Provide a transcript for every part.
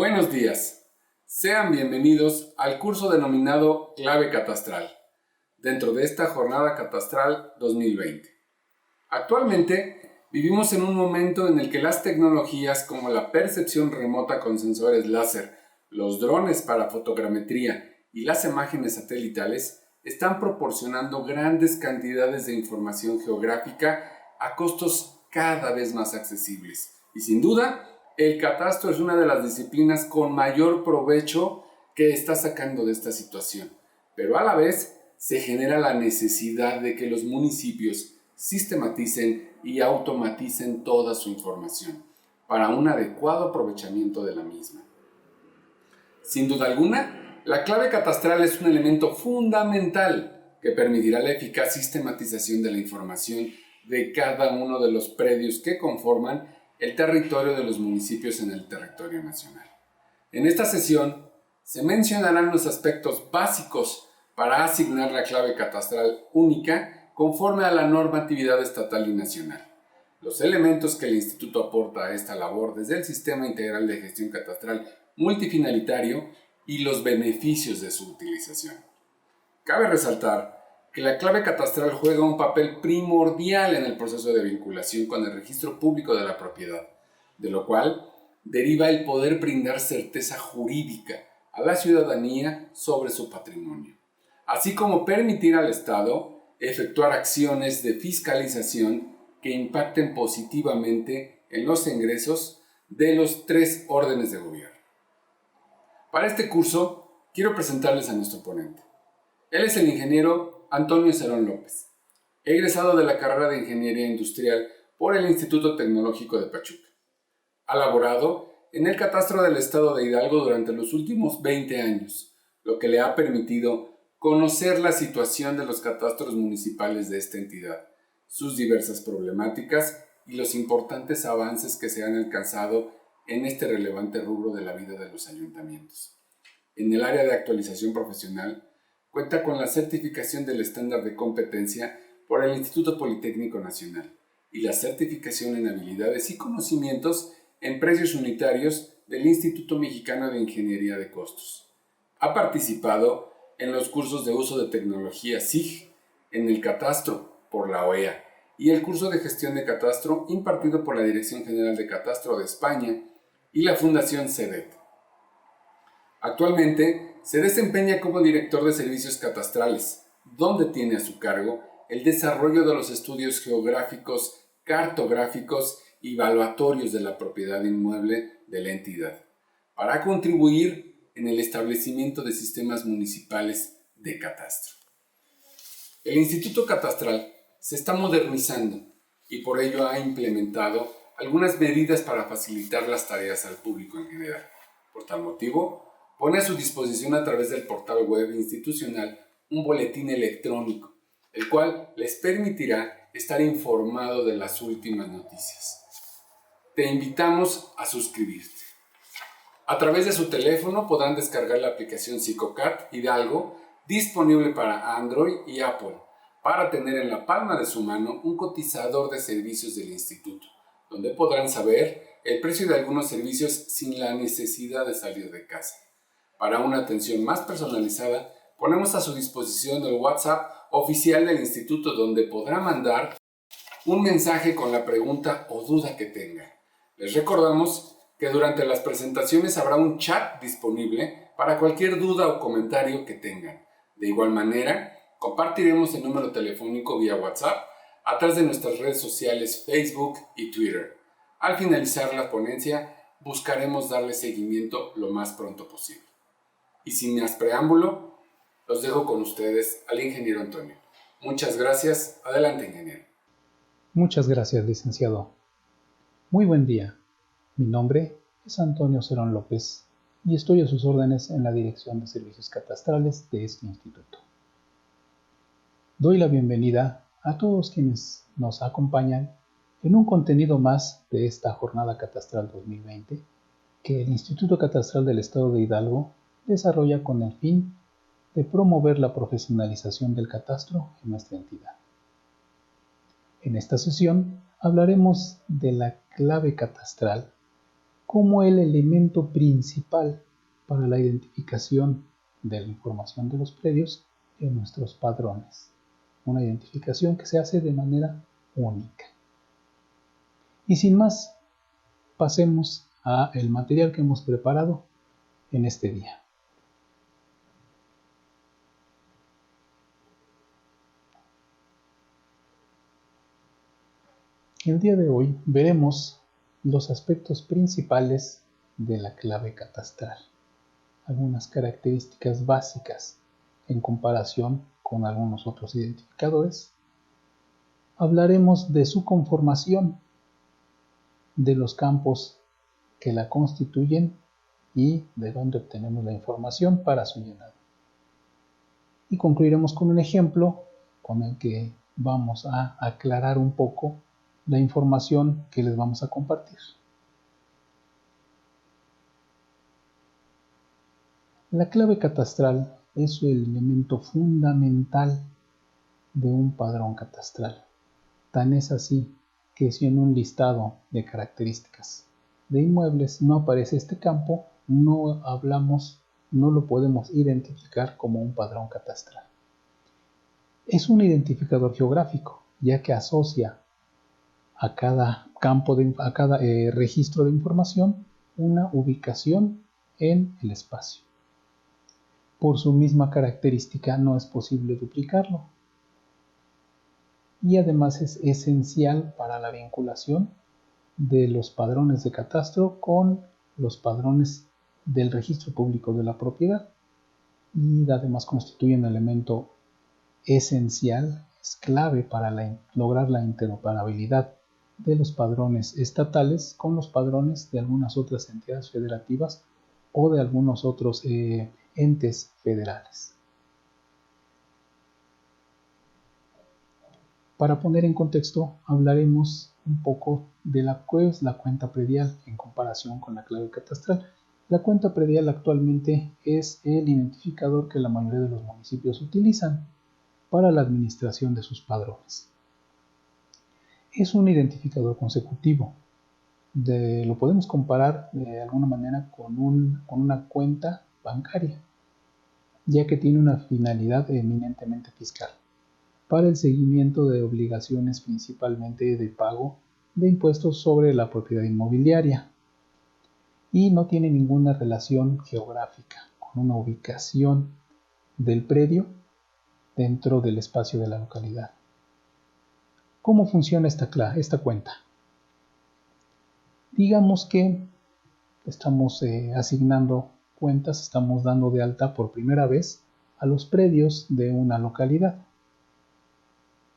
Buenos días. Sean bienvenidos al curso denominado Clave Catastral, dentro de esta Jornada Catastral 2020. Actualmente vivimos en un momento en el que las tecnologías como la percepción remota con sensores láser, los drones para fotogrametría y las imágenes satelitales están proporcionando grandes cantidades de información geográfica a costos cada vez más accesibles. Y sin duda, el catastro es una de las disciplinas con mayor provecho que está sacando de esta situación. Pero a la vez se genera la necesidad de que los municipios sistematicen y automaticen toda su información para un adecuado aprovechamiento de la misma. Sin duda alguna, la clave catastral es un elemento fundamental que permitirá la eficaz sistematización de la información de cada uno de los predios que conforman el territorio de los municipios en el territorio nacional. En esta sesión se mencionarán los aspectos básicos para asignar la clave catastral única conforme a la normatividad estatal y nacional, los elementos que el Instituto aporta a esta labor desde el Sistema Integral de Gestión Catastral multifinalitario y los beneficios de su utilización. Cabe resaltar que la clave catastral juega un papel primordial en el proceso de vinculación con el registro público de la propiedad, de lo cual deriva el poder brindar certeza jurídica a la ciudadanía sobre su patrimonio, así como permitir al Estado efectuar acciones de fiscalización que impacten positivamente en los ingresos de los tres órdenes de gobierno. Para este curso, quiero presentarles a nuestro ponente. Él es el ingeniero Antonio Cerón López, egresado de la carrera de Ingeniería Industrial por el Instituto Tecnológico de Pachuca. Ha laborado en el catastro del estado de Hidalgo durante los últimos 20 años, lo que le ha permitido conocer la situación de los catastros municipales de esta entidad, sus diversas problemáticas y los importantes avances que se han alcanzado en este relevante rubro de la vida de los ayuntamientos. En el área de actualización profesional, cuenta con la certificación del estándar de competencia por el Instituto Politécnico Nacional y la certificación en habilidades y conocimientos en precios unitarios del Instituto Mexicano de Ingeniería de Costos. Ha participado en los cursos de uso de tecnología SIG, en el catastro por la OEA y el curso de gestión de catastro impartido por la Dirección General de Catastro de España y la Fundación CEDET. Actualmente se desempeña como director de servicios catastrales, donde tiene a su cargo el desarrollo de los estudios geográficos, cartográficos y evaluatorios de la propiedad inmueble de la entidad, para contribuir en el establecimiento de sistemas municipales de catastro. El Instituto Catastral se está modernizando y por ello ha implementado algunas medidas para facilitar las tareas al público en general. Por tal motivo, pone a su disposición a través del portal web institucional un boletín electrónico, el cual les permitirá estar informado de las últimas noticias. Te invitamos a suscribirte. A través de su teléfono podrán descargar la aplicación Psicocat Hidalgo, disponible para Android y Apple, para tener en la palma de su mano un cotizador de servicios del instituto, donde podrán saber el precio de algunos servicios sin la necesidad de salir de casa. Para una atención más personalizada, ponemos a su disposición el WhatsApp oficial del instituto, donde podrá mandar un mensaje con la pregunta o duda que tenga. Les recordamos que durante las presentaciones habrá un chat disponible para cualquier duda o comentario que tengan. De igual manera, compartiremos el número telefónico vía WhatsApp a través de nuestras redes sociales Facebook y Twitter. Al finalizar la ponencia, buscaremos darle seguimiento lo más pronto posible. Y sin más preámbulo, los dejo con ustedes al ingeniero Antonio. Muchas gracias. Adelante, ingeniero. Muchas gracias, licenciado. Muy buen día. Mi nombre es Antonio Cerón López y estoy a sus órdenes en la Dirección de Servicios Catastrales de este instituto. Doy la bienvenida a todos quienes nos acompañan en un contenido más de esta Jornada Catastral 2020 que el Instituto Catastral del Estado de Hidalgo desarrolla con el fin de promover la profesionalización del catastro en nuestra entidad. En esta sesión hablaremos de la clave catastral, como el elemento principal para la identificación de la información de los predios en nuestros padrones. Una identificación que se hace de manera única. Y sin más, pasemos al material que hemos preparado en este día. El día de hoy veremos los aspectos principales de la clave catastral, algunas características básicas en comparación con algunos otros identificadores. Hablaremos de su conformación, de los campos que la constituyen y de dónde obtenemos la información para su llenado. Y concluiremos con un ejemplo con el que vamos a aclarar un poco la información que les vamos a compartir. La clave catastral es el elemento fundamental de un padrón catastral. Tan es así que si en un listado de características de inmuebles no aparece este campo, no lo podemos identificar como un padrón catastral. Es un identificador geográfico, ya que asocia a cada registro de información una ubicación en el espacio. Por su misma característica no es posible duplicarlo. Y además es esencial para la vinculación de los padrones de catastro con los padrones del registro público de la propiedad, y además constituye un elemento esencial, es clave para lograr la interoperabilidad de los padrones estatales con los padrones de algunas otras entidades federativas o de algunos otros entes federales. Para poner en contexto, hablaremos un poco de la cuenta predial en comparación con la clave catastral. La cuenta predial actualmente es el identificador que la mayoría de los municipios utilizan para la administración de sus padrones. Es un identificador consecutivo. Lo podemos comparar de alguna manera con una cuenta bancaria, ya que tiene una finalidad eminentemente fiscal, para el seguimiento de obligaciones principalmente de pago de impuestos sobre la propiedad inmobiliaria, y no tiene ninguna relación geográfica con una ubicación del predio dentro del espacio de la localidad. ¿Cómo funciona esta cuenta? Digamos que estamos asignando cuentas, estamos dando de alta por primera vez a los predios de una localidad.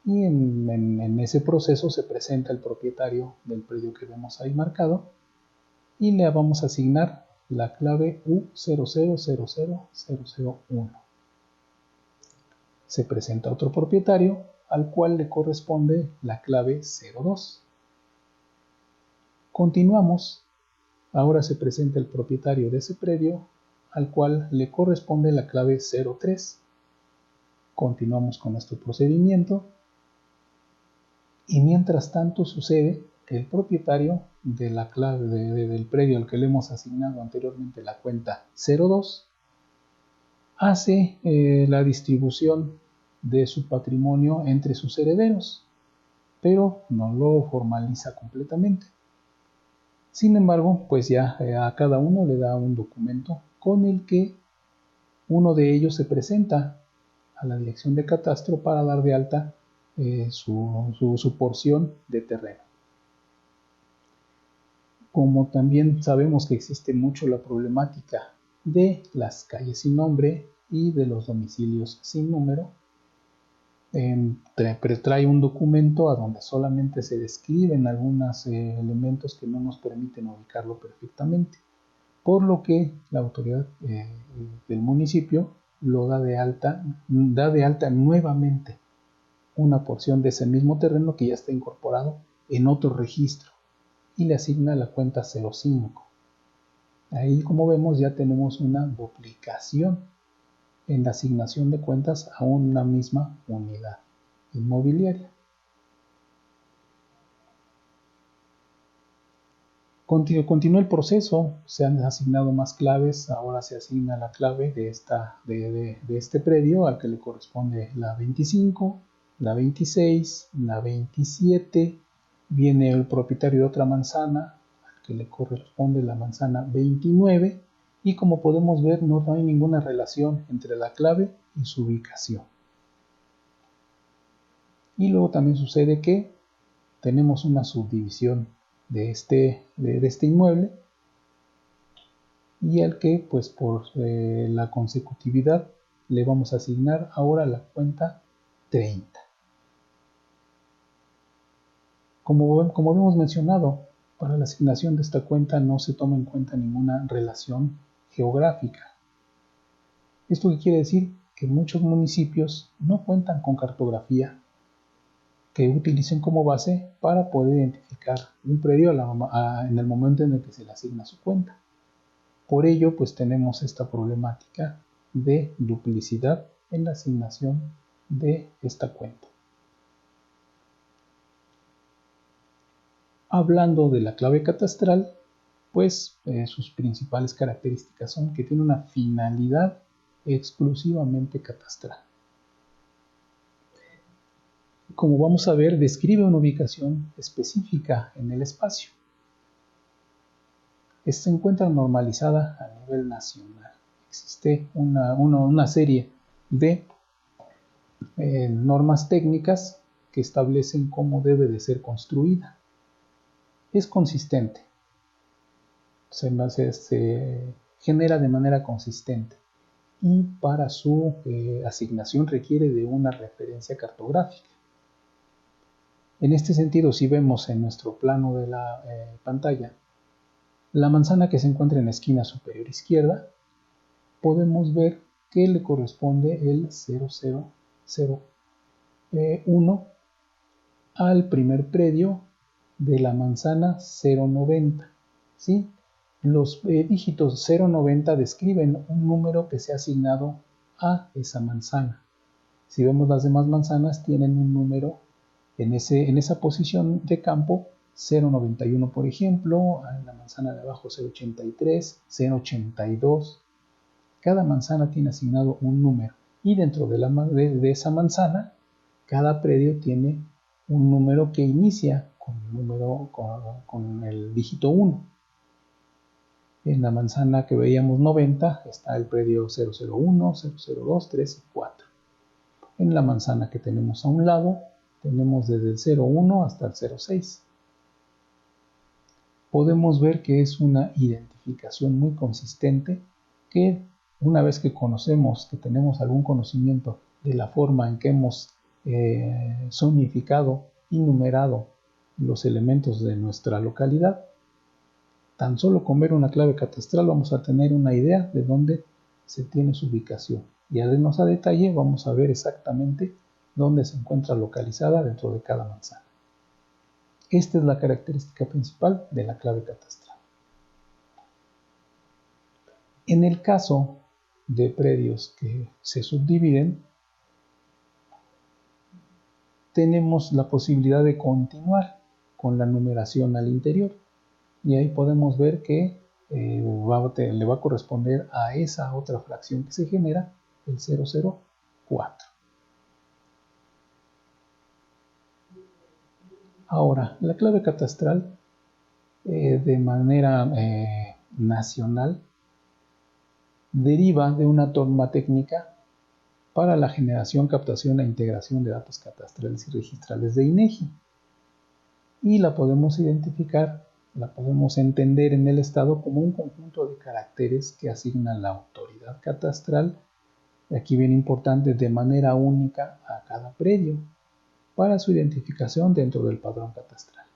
Y en ese proceso se presenta el propietario del predio que vemos ahí marcado y le vamos a asignar la clave U0000001. Se presenta otro propietario al cual le corresponde la clave 02. Continuamos. Ahora se presenta el propietario de ese predio al cual le corresponde la clave 03. Continuamos con nuestro procedimiento. Y mientras tanto sucede que el propietario de la clave del predio al que le hemos asignado anteriormente la cuenta 02 hace la distribución de su patrimonio entre sus herederos, pero no lo formaliza completamente. Sin embargo, pues ya a cada uno le da un documento con el que uno de ellos se presenta a la dirección de catastro para dar de alta su porción de terreno. Como también sabemos que existe mucho la problemática de las calles sin nombre y de los domicilios sin número, trae un documento a donde solamente se describen algunos elementos que no nos permiten ubicarlo perfectamente, por lo que la autoridad del municipio lo da de alta nuevamente una porción de ese mismo terreno que ya está incorporado en otro registro y le asigna la cuenta 05. Ahí, como vemos, ya tenemos una duplicación en la asignación de cuentas a una misma unidad inmobiliaria. Continúa el proceso, se han asignado más claves, ahora se asigna la clave de este predio al que le corresponde la 25, la 26, la 27, viene el propietario de otra manzana al que le corresponde la manzana 29 y como podemos ver no hay ninguna relación entre la clave y su ubicación. Y luego también sucede que tenemos una subdivisión de este inmueble y al que pues por la consecutividad le vamos a asignar ahora la cuenta 30. Como habíamos mencionado, para la asignación de esta cuenta no se toma en cuenta ninguna relación geográfica. ¿Esto qué quiere decir? Que muchos municipios no cuentan con cartografía que utilicen como base para poder identificar un predio en el momento en el que se le asigna su cuenta. Por ello, pues tenemos esta problemática de duplicidad en la asignación de esta cuenta. Hablando de la clave catastral, pues sus principales características son que tiene una finalidad exclusivamente catastral. Como vamos a ver, describe una ubicación específica en el espacio. Se encuentra normalizada a nivel nacional. Existe una serie de normas técnicas que establecen cómo debe de ser construida. Es consistente. Se genera de manera consistente y para su asignación requiere de una referencia cartográfica. En este sentido, si vemos en nuestro plano de la pantalla la manzana que se encuentra en la esquina superior izquierda, podemos ver que le corresponde el 0001 al primer predio de la manzana 090. ¿Sí? Los dígitos 090 describen un número que se ha asignado a esa manzana. Si vemos las demás manzanas, tienen un número en esa posición de campo, 091 por ejemplo, en la manzana de abajo 083, 082. Cada manzana tiene asignado un número y dentro de esa manzana, cada predio tiene un número que inicia con el dígito 1. En la manzana que veíamos 90 está el predio 001, 002, 3 y 4. En la manzana que tenemos a un lado tenemos desde el 01 hasta el 06. Podemos ver que es una identificación muy consistente que una vez que conocemos, que tenemos algún conocimiento de la forma en que hemos zonificado y numerado los elementos de nuestra localidad, tan solo con ver una clave catastral vamos a tener una idea de dónde se tiene su ubicación. Y al irnos a detalle vamos a ver exactamente dónde se encuentra localizada dentro de cada manzana. Esta es la característica principal de la clave catastral. En el caso de predios que se subdividen, tenemos la posibilidad de continuar con la numeración al interior. Y ahí podemos ver que le va a corresponder a esa otra fracción que se genera, el 004. Ahora, la clave catastral de manera nacional deriva de una norma técnica para la generación, captación e integración de datos catastrales y registrales de INEGI. Y la podemos identificar, la podemos entender en el Estado como un conjunto de caracteres que asigna la autoridad catastral, aquí bien importante, de manera única a cada predio, para su identificación dentro del padrón catastral.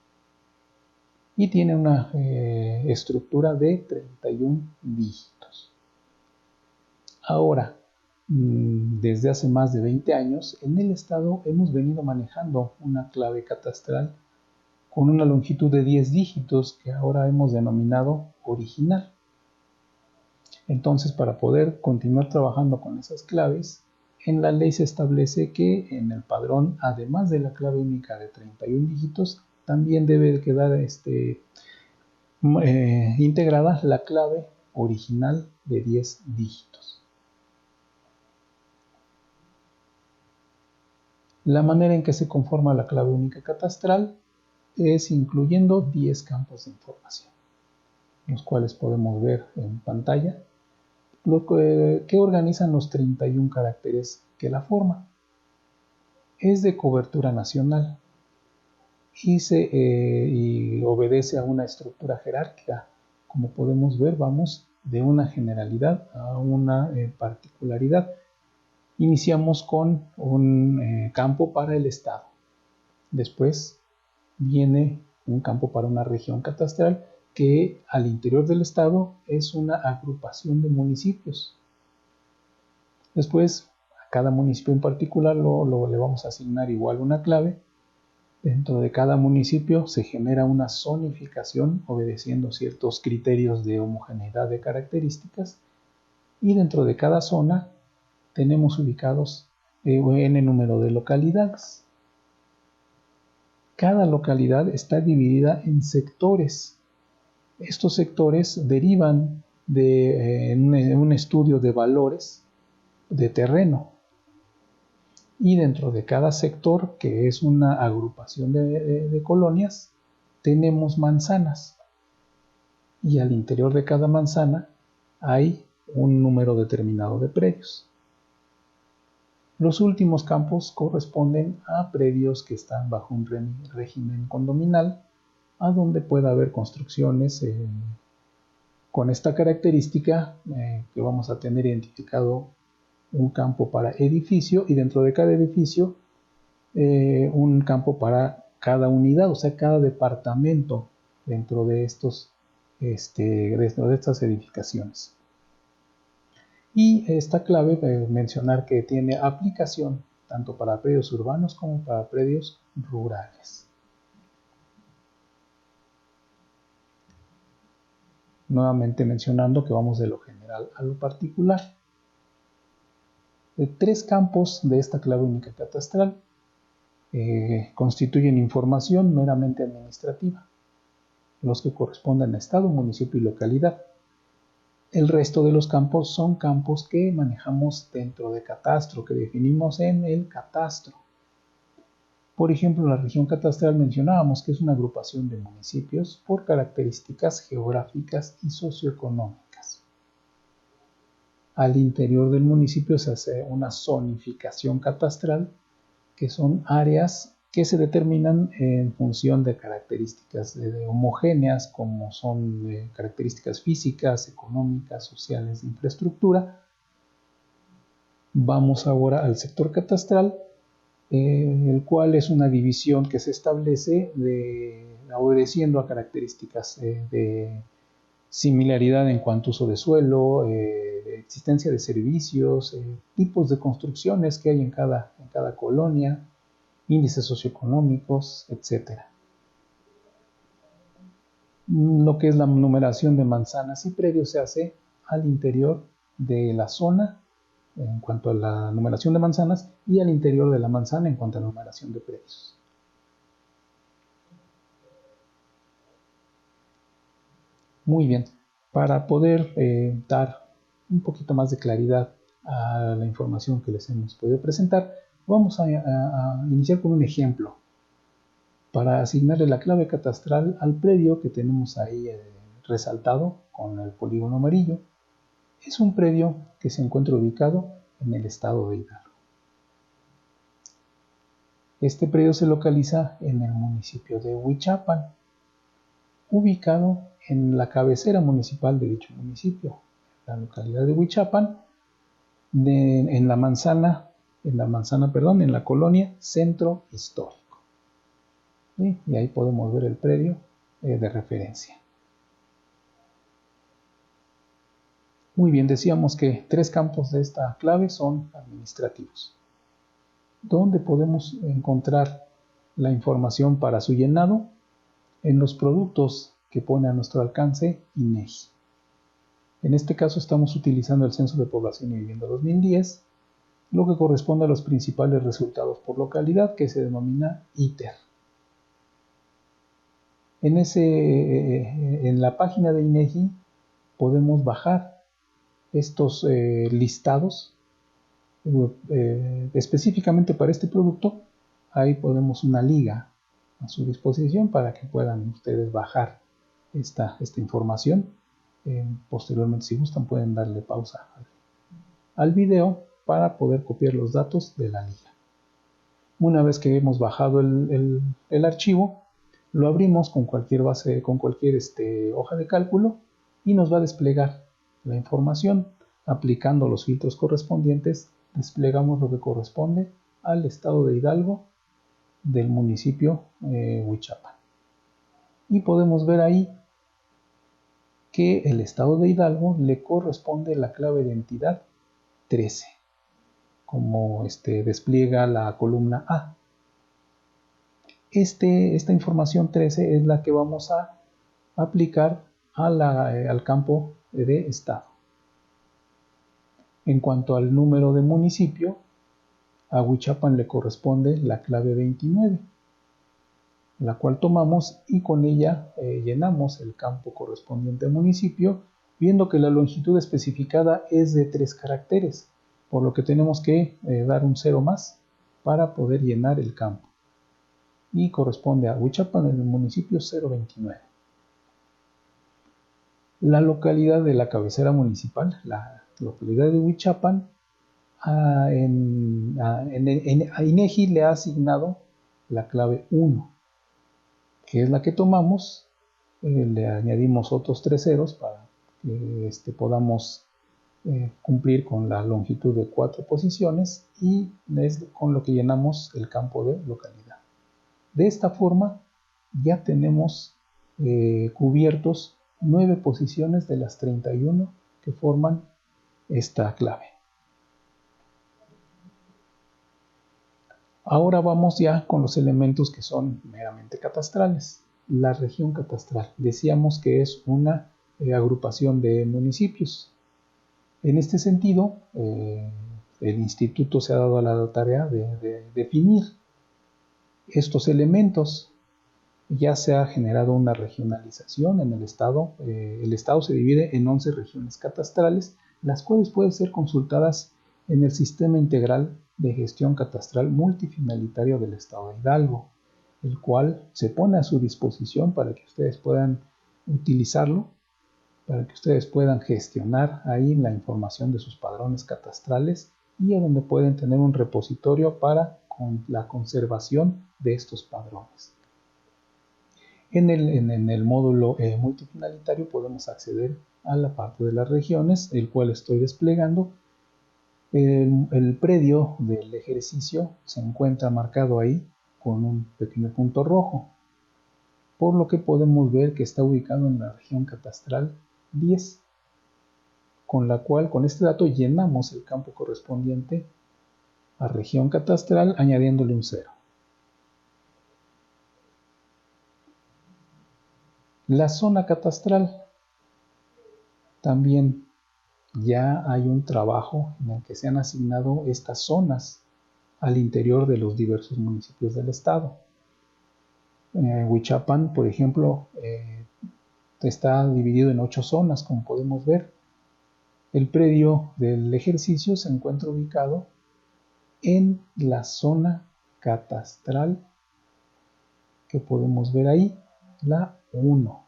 Y tiene una estructura de 31 dígitos. Ahora, desde hace más de 20 años, en el Estado hemos venido manejando una clave catastral con una longitud de 10 dígitos que ahora hemos denominado original. Entonces, para poder continuar trabajando con esas claves, en la ley se establece que en el padrón, además de la clave única de 31 dígitos, también debe quedar integrada la clave original de 10 dígitos. La manera en que se conforma la clave única catastral es incluyendo 10 campos de información, los cuales podemos ver en pantalla, que organizan los 31 caracteres que la forman. Es de cobertura nacional y obedece a una estructura jerárquica. Como podemos ver, vamos de una generalidad a una particularidad. Iniciamos con un campo para el estado. Después viene un campo para una región catastral que al interior del estado es una agrupación de municipios. Después, a cada municipio en particular le vamos a asignar igual una clave. Dentro de cada municipio se genera una zonificación obedeciendo ciertos criterios de homogeneidad de características, y dentro de cada zona tenemos ubicados n número de localidades. Cada localidad está dividida en sectores. Estos sectores derivan de un estudio de valores de terreno. Y dentro de cada sector, que es una agrupación de colonias, tenemos manzanas. Y al interior de cada manzana hay un número determinado de predios. Los últimos campos corresponden a predios que están bajo un régimen condominal, a donde puede haber construcciones con esta característica, que vamos a tener identificado un campo para edificio, y dentro de cada edificio un campo para cada unidad, o sea, cada departamento dentro de estas edificaciones. Y esta clave, mencionar que tiene aplicación tanto para predios urbanos como para predios rurales. Nuevamente mencionando que vamos de lo general a lo particular. Tres campos de esta clave única catastral constituyen información meramente administrativa, los que corresponden a estado, municipio y localidad. El resto de los campos son campos que manejamos dentro de catastro, que definimos en el catastro. Por ejemplo, la región catastral mencionábamos que es una agrupación de municipios por características geográficas y socioeconómicas. Al interior del municipio se hace una zonificación catastral, que son áreas que se determinan en función de características homogéneas, como son características físicas, económicas, sociales, de infraestructura. Vamos ahora al sector catastral, el cual es una división que se establece obedeciendo a características de similaridad en cuanto a uso de suelo, existencia de servicios, tipos de construcciones que hay en cada colonia, índices socioeconómicos, etc. Lo que es la numeración de manzanas y predios se hace al interior de la zona en cuanto a la numeración de manzanas, y al interior de la manzana en cuanto a la numeración de predios. Muy bien, para poder dar un poquito más de claridad a la información que les hemos podido presentar, vamos a iniciar con un ejemplo para asignarle la clave catastral al predio que tenemos ahí resaltado con el polígono amarillo. Es un predio que se encuentra ubicado en el estado de Hidalgo. Este predio se localiza en el municipio de Huichapan, ubicado en la cabecera municipal de dicho municipio, la localidad de Huichapan, en la colonia Centro Histórico. ¿Sí? Y ahí podemos ver el predio de referencia. Muy bien, decíamos que tres campos de esta clave son administrativos, donde podemos encontrar la información para su llenado en los productos que pone a nuestro alcance INEGI. En este caso estamos utilizando el Censo de Población y Vivienda 2010, lo que corresponde a los principales resultados por localidad, que se denomina ITER. En la página de INEGI podemos bajar estos listados específicamente para este producto. Ahí ponemos una liga a su disposición para que puedan ustedes bajar esta información. Posteriormente, si gustan, pueden darle pausa al video para poder copiar los datos de la liga. Una vez que hemos bajado el archivo, lo abrimos con cualquier hoja de cálculo y nos va a desplegar la información. Aplicando los filtros correspondientes, desplegamos lo que corresponde al estado de Hidalgo del municipio Huichapan. Y podemos ver ahí que el estado de Hidalgo le corresponde la clave de entidad 13, como despliega la columna A. Esta información 13 es la que vamos a aplicar al campo de estado. En cuanto al número de municipio, a Huichapan le corresponde la clave 29, la cual tomamos y con ella llenamos el campo correspondiente al municipio, viendo que la longitud especificada es de 3 caracteres, por lo que tenemos que dar un 0 más para poder llenar el campo. Y corresponde a Huichapan en el municipio 029. La localidad de la cabecera municipal, la localidad de Huichapan, a INEGI le ha asignado la clave 1, que es la que tomamos. Le añadimos otros 3 ceros para que podamos cumplir con la longitud de 4 posiciones, y es con lo que llenamos el campo de localidad. De esta forma ya tenemos cubiertos 9 posiciones de las 31 que forman esta clave. Ahora vamos ya con los elementos que son meramente catastrales. La región catastral. Decíamos que es una agrupación de municipios. En este sentido, el instituto se ha dado a la tarea de definir estos elementos. Ya se ha generado una regionalización en el estado. El estado se divide en 11 regiones catastrales, las cuales pueden ser consultadas en el Sistema Integral de Gestión Catastral Multifinalitario del Estado de Hidalgo, el cual se pone a su disposición para que ustedes puedan utilizarlo, para que ustedes puedan gestionar ahí la información de sus padrones catastrales, y a donde pueden tener un repositorio para la conservación de estos padrones. En el módulo multifinalitario podemos acceder a la parte de las regiones, el cual estoy desplegando. El predio del ejercicio se encuentra marcado ahí con un pequeño punto rojo, por lo que podemos ver que está ubicado en la región catastral 10, con la cual con este dato llenamos el campo correspondiente a región catastral añadiéndole un 0. La zona catastral, también ya hay un trabajo en el que se han asignado estas zonas al interior de los diversos municipios del estado. Huichapan, por ejemplo, está dividido en 8 zonas, como podemos ver. El predio del ejercicio se encuentra ubicado en la zona catastral que podemos ver ahí, la 1.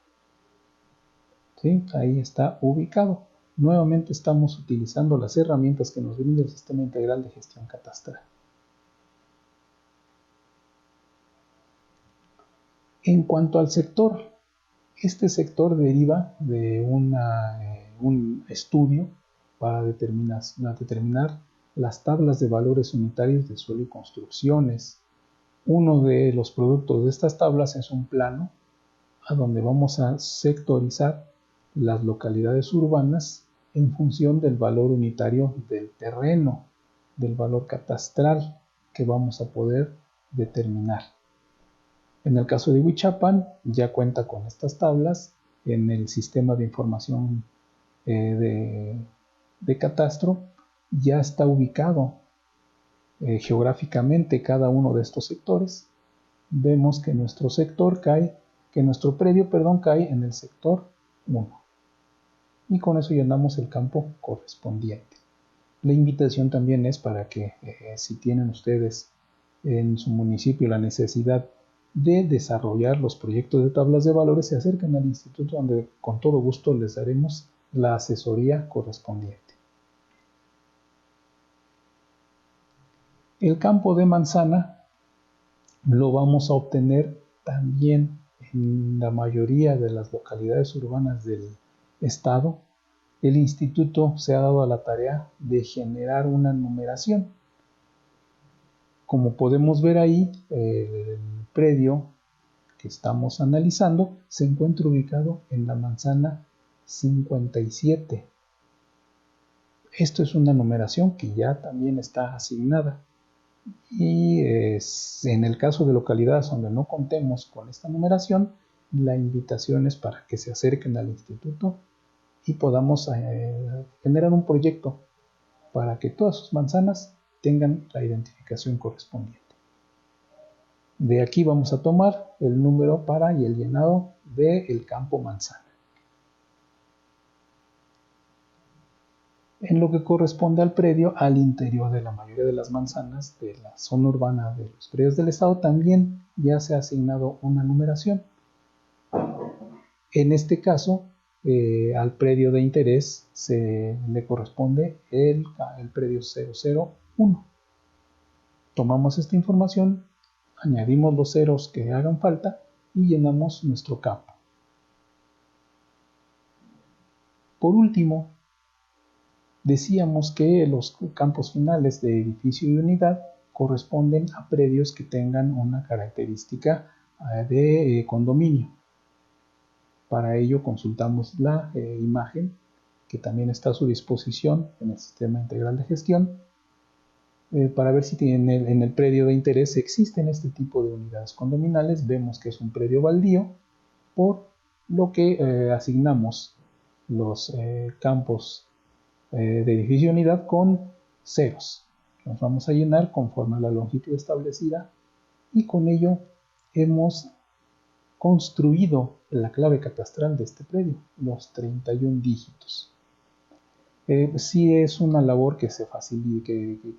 ¿Sí? Ahí está ubicado. Nuevamente estamos utilizando las herramientas que nos brinda el Sistema Integral de Gestión Catastral. En cuanto al sector, este sector deriva de un estudio para determinar las tablas de valores unitarios de suelo y construcciones. Uno de los productos de estas tablas es un plano a donde vamos a sectorizar las localidades urbanas en función del valor unitario del terreno, del valor catastral que vamos a poder determinar. En el caso de Huichapan, ya cuenta con estas tablas en el sistema de información de catastro. Ya está ubicado geográficamente cada uno de estos sectores. Vemos que nuestro sector cae que nuestro predio, cae en el sector 1. Y con eso llenamos el campo correspondiente. La invitación también es para que si tienen ustedes en su municipio la necesidad de desarrollar los proyectos de tablas de valores, se acerquen al instituto donde con todo gusto les daremos la asesoría correspondiente. El campo de manzana lo vamos a obtener también en la mayoría de las localidades urbanas del estado. El instituto se ha dado a la tarea de generar una numeración. Como podemos ver ahí, el predio que estamos analizando se encuentra ubicado en la manzana 57. Esto es una numeración que ya también está asignada. Y en el caso de localidades donde no contemos con esta numeración, la invitación es para que se acerquen al instituto y podamos generar un proyecto para que todas sus manzanas tengan la identificación correspondiente. De aquí vamos a tomar el número y el llenado del campo manzana. En lo que corresponde al predio, al interior de la mayoría de las manzanas de la zona urbana de los predios del estado, también ya se ha asignado una numeración. En este caso, al predio de interés se le corresponde el predio 001. Tomamos esta información, añadimos los ceros que hagan falta y llenamos nuestro campo. Por último, decíamos que los campos finales de edificio y unidad corresponden a predios que tengan una característica de condominio. Para ello consultamos la imagen que también está a su disposición en el sistema integral de gestión para ver si en el predio de interés existen este tipo de unidades condominales. Vemos que es un predio baldío, por lo que asignamos los campos de edificio unidad con ceros. Los vamos a llenar conforme a la longitud establecida y con ello hemos construido la clave catastral de este predio, los 31 dígitos. Sí es una labor que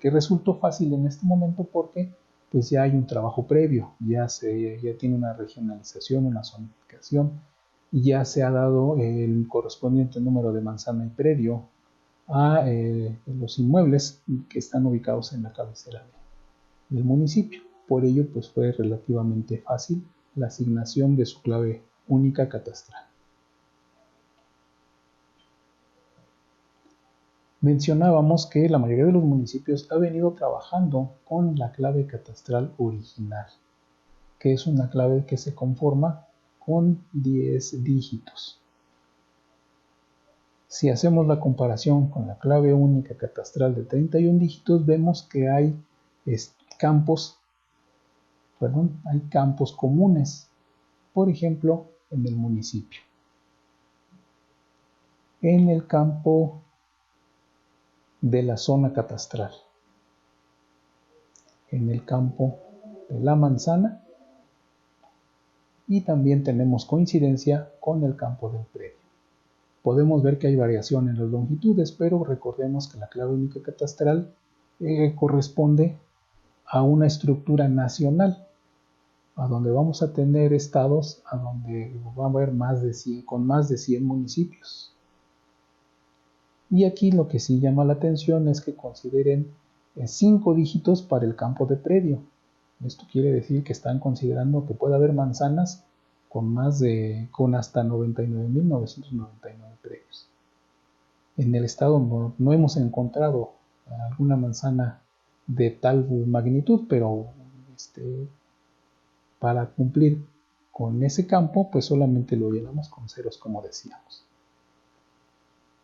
que resultó fácil en este momento porque pues ya hay un trabajo previo, ya tiene una regionalización, una zonificación, y ya se ha dado el correspondiente número de manzana y predio a los inmuebles que están ubicados en la cabecera del municipio. Por ello, pues fue relativamente fácil la asignación de su clave única catastral. Mencionábamos que la mayoría de los municipios ha venido trabajando con la clave catastral original, que es una clave que se conforma con 10 dígitos. Si hacemos la comparación con la clave única catastral de 31 dígitos, vemos que hay campos comunes, por ejemplo, en el municipio. En el campo de la zona catastral, en el campo de la manzana, y también tenemos coincidencia con el campo del predio. Podemos ver que hay variación en las longitudes, pero recordemos que la clave única catastral corresponde a una estructura nacional, a donde vamos a tener estados a donde va a haber con más de 100 municipios. Y aquí lo que sí llama la atención es que consideren 5 dígitos para el campo de predio. Esto quiere decir que están considerando que puede haber manzanas con hasta 99.999 predios. En el estado no hemos encontrado alguna manzana de tal magnitud, pero para cumplir con ese campo, pues solamente lo llenamos con ceros, como decíamos.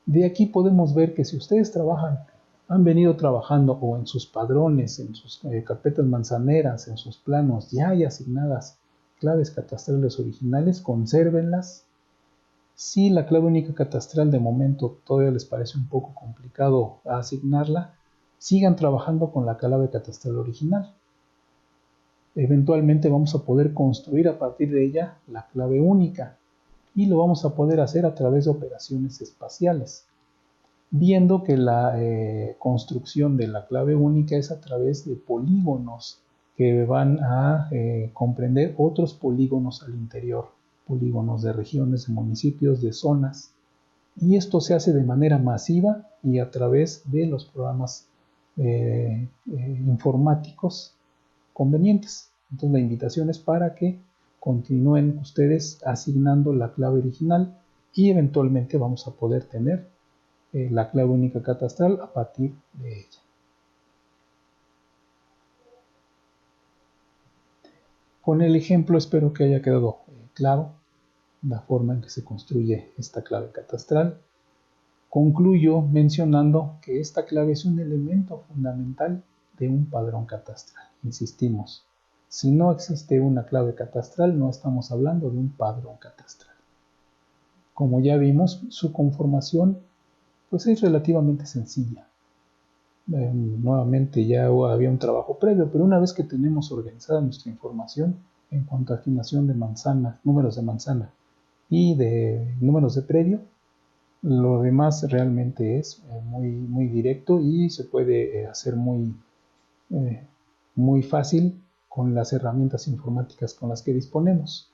De aquí podemos ver que si ustedes han venido trabajando o en sus padrones, en sus carpetas manzaneras, en sus planos, ya hay asignadas claves catastrales originales, consérvenlas. Si la clave única catastral de momento todavía les parece un poco complicado asignarla, sigan trabajando con la clave catastral original. Eventualmente vamos a poder construir a partir de ella la clave única y lo vamos a poder hacer a través de operaciones espaciales, viendo que la construcción de la clave única es a través de polígonos que van a comprender otros polígonos al interior, polígonos de regiones, de municipios, de zonas, y esto se hace de manera masiva y a través de los programas informáticos convenientes. Entonces la invitación es para que continúen ustedes asignando la clave original y eventualmente vamos a poder tener la clave única catastral a partir de ella. Con el ejemplo espero que haya quedado claro la forma en que se construye esta clave catastral. Concluyo mencionando que esta clave es un elemento fundamental de un padrón catastral. Insistimos, si no existe una clave catastral, no estamos hablando de un padrón catastral. Como ya vimos, su conformación pues es relativamente sencilla. Nuevamente ya había un trabajo previo, pero una vez que tenemos organizada nuestra información en cuanto a afinación de manzana, números de manzana y de números de predio, lo demás realmente es muy directo y se puede hacer muy fácil con las herramientas informáticas con las que disponemos.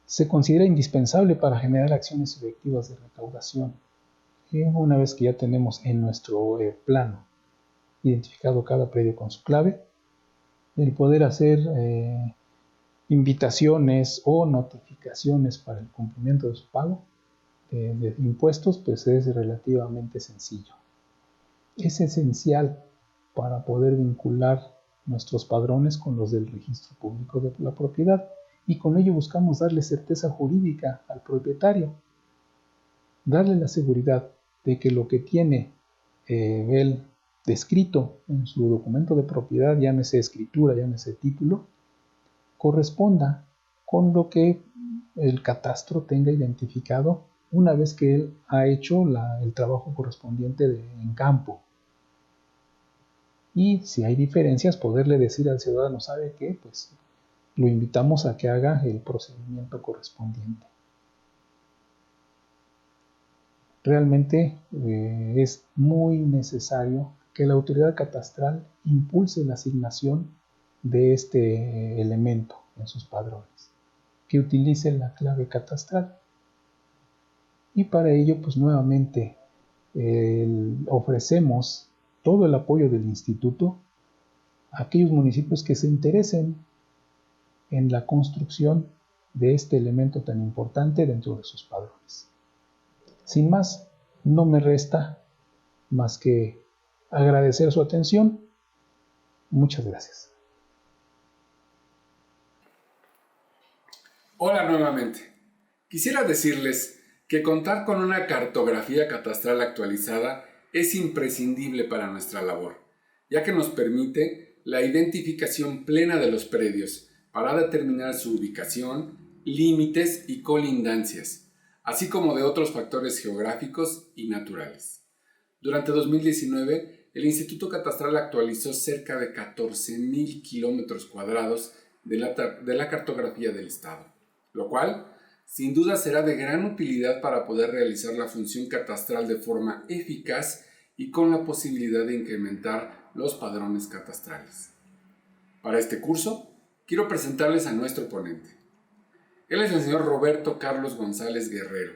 Se considera indispensable para generar acciones efectivas de recaudación. Y una vez que ya tenemos en nuestro plano identificado cada predio con su clave, el poder hacer invitaciones o notificaciones para el cumplimiento de su pago de impuestos, pues es relativamente sencillo. Es esencial para poder vincular nuestros padrones con los del registro público de la propiedad y con ello buscamos darle certeza jurídica al propietario, darle la seguridad de que lo que tiene él descrito en su documento de propiedad, llámese escritura, llámese título, corresponda con lo que el catastro tenga identificado una vez que él ha hecho el trabajo correspondiente en campo. Y si hay diferencias, poderle decir al ciudadano, ¿sabe qué? Pues lo invitamos a que haga el procedimiento correspondiente. Realmente es muy necesario que la autoridad catastral impulse la asignación de este elemento en sus padrones, que utilice la clave catastral. Y para ello, pues nuevamente ofrecemos todo el apoyo del instituto a aquellos municipios que se interesen en la construcción de este elemento tan importante dentro de sus padrones. Sin más, no me resta más que agradecer su atención. Muchas gracias. Hola nuevamente. Quisiera decirles que contar con una cartografía catastral actualizada es imprescindible para nuestra labor, ya que nos permite la identificación plena de los predios para determinar su ubicación, límites y colindancias, así como de otros factores geográficos y naturales. Durante 2019, el Instituto Catastral actualizó cerca de 14,000 kilómetros cuadrados de la cartografía del Estado, lo cual sin duda será de gran utilidad para poder realizar la función catastral de forma eficaz y con la posibilidad de incrementar los padrones catastrales. Para este curso, quiero presentarles a nuestro ponente. Él es el señor Roberto Carlos González Guerrero.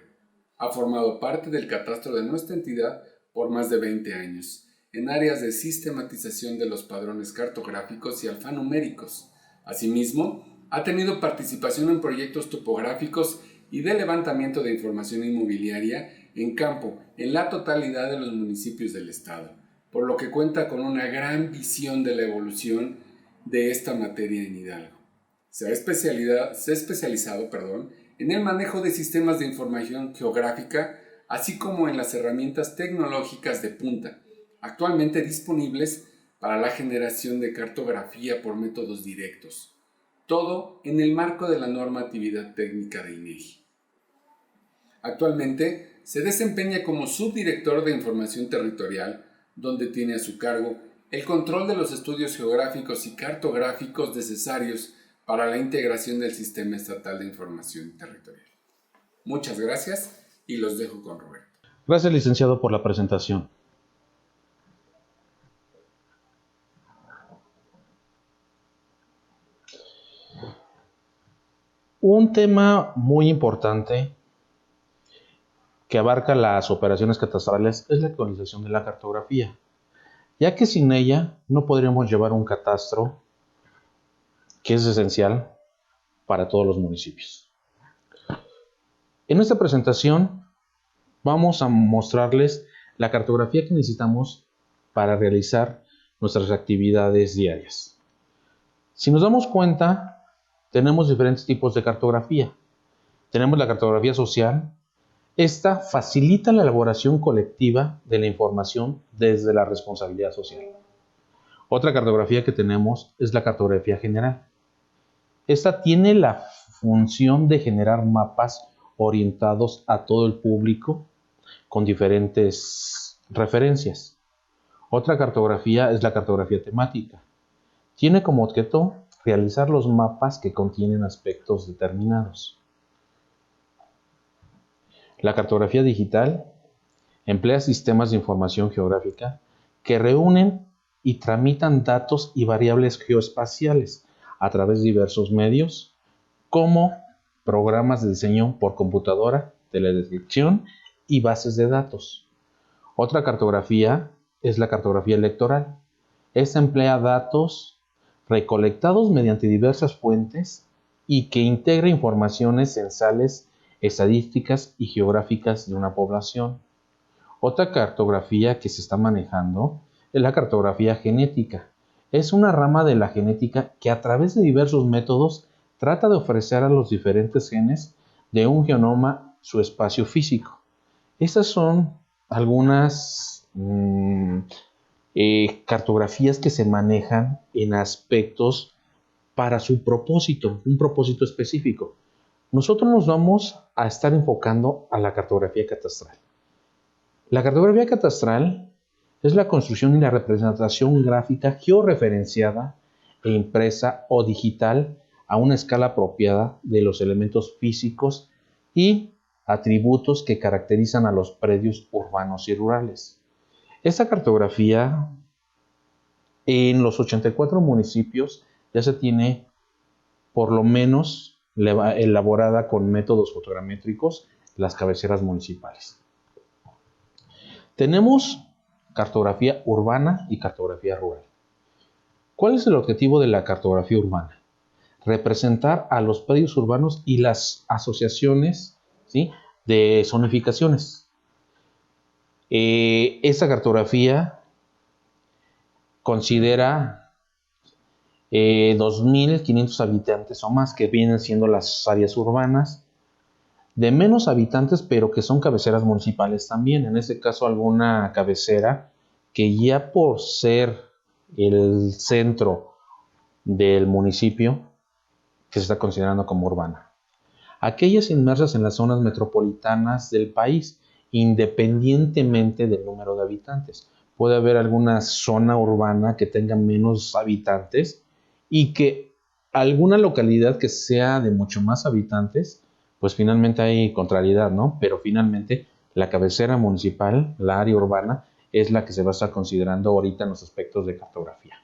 Ha formado parte del catastro de nuestra entidad por más de 20 años, en áreas de sistematización de los padrones cartográficos y alfanuméricos. Asimismo, ha tenido participación en proyectos topográficos y de levantamiento de información inmobiliaria en campo en la totalidad de los municipios del estado, por lo que cuenta con una gran visión de la evolución de esta materia en Hidalgo. Se ha especializado en el manejo de sistemas de información geográfica, así como en las herramientas tecnológicas de punta, actualmente disponibles para la generación de cartografía por métodos directos. Todo en el marco de la normatividad técnica de INEGI. Actualmente se desempeña como subdirector de información territorial, donde tiene a su cargo el control de los estudios geográficos y cartográficos necesarios para la integración del Sistema Estatal de Información Territorial. Muchas gracias y los dejo con Roberto. Gracias, licenciado, por la presentación. Un tema muy importante que abarca las operaciones catastrales es la actualización de la cartografía, ya que sin ella no podríamos llevar un catastro que es esencial para todos los municipios. En esta presentación vamos a mostrarles la cartografía que necesitamos para realizar nuestras actividades diarias. Si nos damos cuenta, tenemos diferentes tipos de cartografía. Tenemos la cartografía social. Esta facilita la elaboración colectiva de la información desde la responsabilidad social. Otra cartografía que tenemos es la cartografía general. Esta tiene la función de generar mapas orientados a todo el público con diferentes referencias. Otra cartografía es la cartografía temática. Tiene como objeto realizar los mapas que contienen aspectos determinados. La cartografía digital emplea sistemas de información geográfica que reúnen y tramitan datos y variables geoespaciales a través de diversos medios, como programas de diseño por computadora, teledetección y bases de datos. Otra cartografía es la cartografía electoral. Esta emplea datos recolectados mediante diversas fuentes y que integra informaciones censales, estadísticas y geográficas de una población. Otra cartografía que se está manejando es la cartografía genética. Es una rama de la genética que a través de diversos métodos trata de ofrecer a los diferentes genes de un genoma su espacio físico. Estas son algunas cartografías que se manejan en aspectos para su propósito, un propósito específico. Nosotros nos vamos a estar enfocando a la cartografía catastral. La cartografía catastral es la construcción y la representación gráfica georreferenciada e impresa o digital a una escala apropiada de los elementos físicos y atributos que caracterizan a los predios urbanos y rurales. Esta cartografía en los 84 municipios ya se tiene por lo menos elaborada con métodos fotogramétricos las cabeceras municipales. Tenemos cartografía urbana y cartografía rural. ¿Cuál es el objetivo de la cartografía urbana? Representar a los predios urbanos y las asociaciones, ¿sí?, de zonificaciones. Esta cartografía considera 2.500 habitantes o más, que vienen siendo las áreas urbanas, de menos habitantes, pero que son cabeceras municipales también. En este caso, alguna cabecera que ya por ser el centro del municipio, que se está considerando como urbana. Aquellas inmersas en las zonas metropolitanas del país, independientemente del número de habitantes. Puede haber alguna zona urbana que tenga menos habitantes y que alguna localidad que sea de mucho más habitantes, pues finalmente hay contrariedad, ¿no? Pero finalmente la cabecera municipal, la área urbana, es la que se va a estar considerando ahorita en los aspectos de cartografía.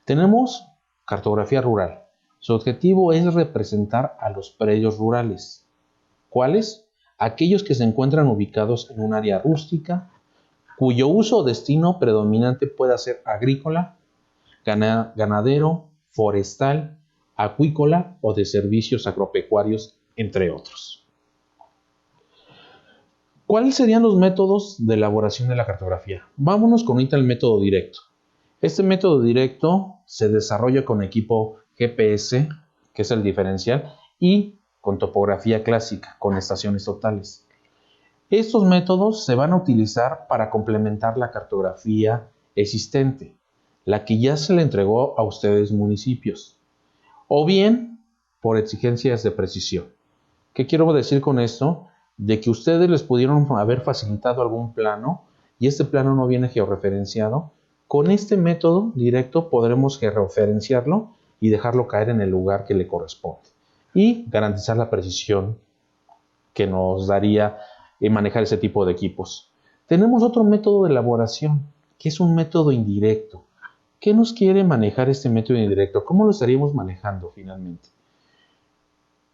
Tenemos cartografía rural. Su objetivo es representar a los predios rurales. ¿Cuáles? Aquellos que se encuentran ubicados en un área rústica, cuyo uso o destino predominante pueda ser agrícola, ganadero, forestal, acuícola o de servicios agropecuarios, entre otros. ¿Cuáles serían los métodos de elaboración de la cartografía? Vámonos con ahorita el método directo. Este método directo se desarrolla con equipo GPS, que es el diferencial, y con topografía clásica, con estaciones totales. Estos métodos se van a utilizar para complementar la cartografía existente, la que ya se le entregó a ustedes municipios, o bien por exigencias de precisión. ¿Qué quiero decir con esto? De que ustedes les pudieron haber facilitado algún plano y este plano no viene georreferenciado, Con este método directo podremos georreferenciarlo y dejarlo caer en el lugar que le corresponde y garantizar la precisión que nos daría manejar ese tipo de equipos. Tenemos otro método de elaboración, que es un método indirecto. ¿Qué nos quiere manejar este método indirecto? ¿Cómo lo estaríamos manejando finalmente?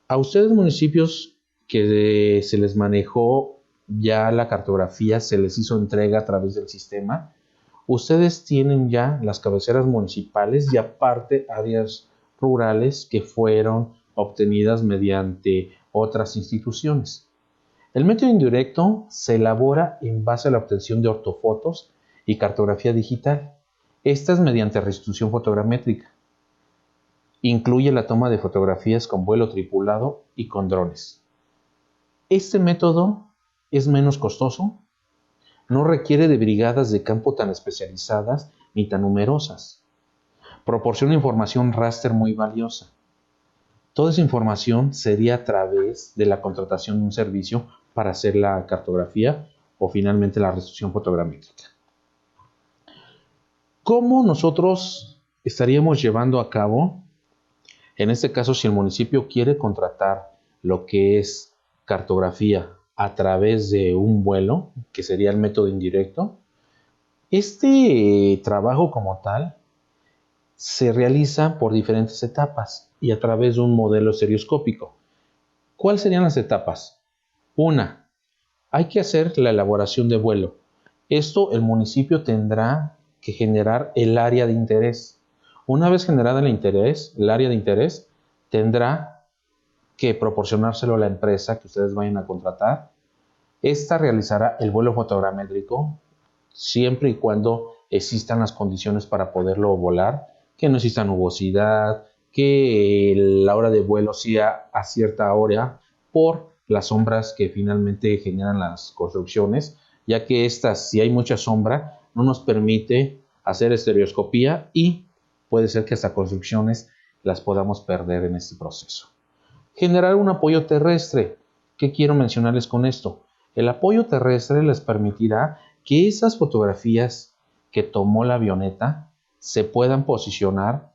A ustedes, municipios que se les manejó ya la cartografía, se les hizo entrega a través del sistema, ustedes tienen ya las cabeceras municipales y aparte áreas rurales que fueron obtenidas mediante otras instituciones. El método indirecto se elabora en base a la obtención de ortofotos y cartografía digital. Esta es mediante restitución fotogramétrica. Incluye la toma de fotografías con vuelo tripulado y con drones. Este método es menos costoso, no requiere de brigadas de campo tan especializadas ni tan numerosas. Proporciona información raster muy valiosa. Toda esa información sería a través de la contratación de un servicio para hacer la cartografía o finalmente la restitución fotogramétrica. ¿Cómo nosotros estaríamos llevando a cabo? En este caso, si el municipio quiere contratar lo que es cartografía a través de un vuelo, que sería el método indirecto, este trabajo como tal se realiza por diferentes etapas y a través de un modelo estereoscópico. ¿Cuáles serían las etapas? Una, hay que hacer la elaboración de vuelo. Esto el municipio tendrá que generar el área de interés. Una vez generada el área de interés, tendrá que proporcionárselo a la empresa que ustedes vayan a contratar. Esta realizará el vuelo fotogramétrico siempre y cuando existan las condiciones para poderlo volar, que no exista nubosidad, que la hora de vuelo sea a cierta hora por las sombras que finalmente generan las construcciones, ya que estas, si hay mucha sombra, no nos permite hacer estereoscopía y puede ser que hasta construcciones las podamos perder en este proceso. Generar un apoyo terrestre. ¿Qué quiero mencionarles con esto? El apoyo terrestre les permitirá que esas fotografías que tomó la avioneta se puedan posicionar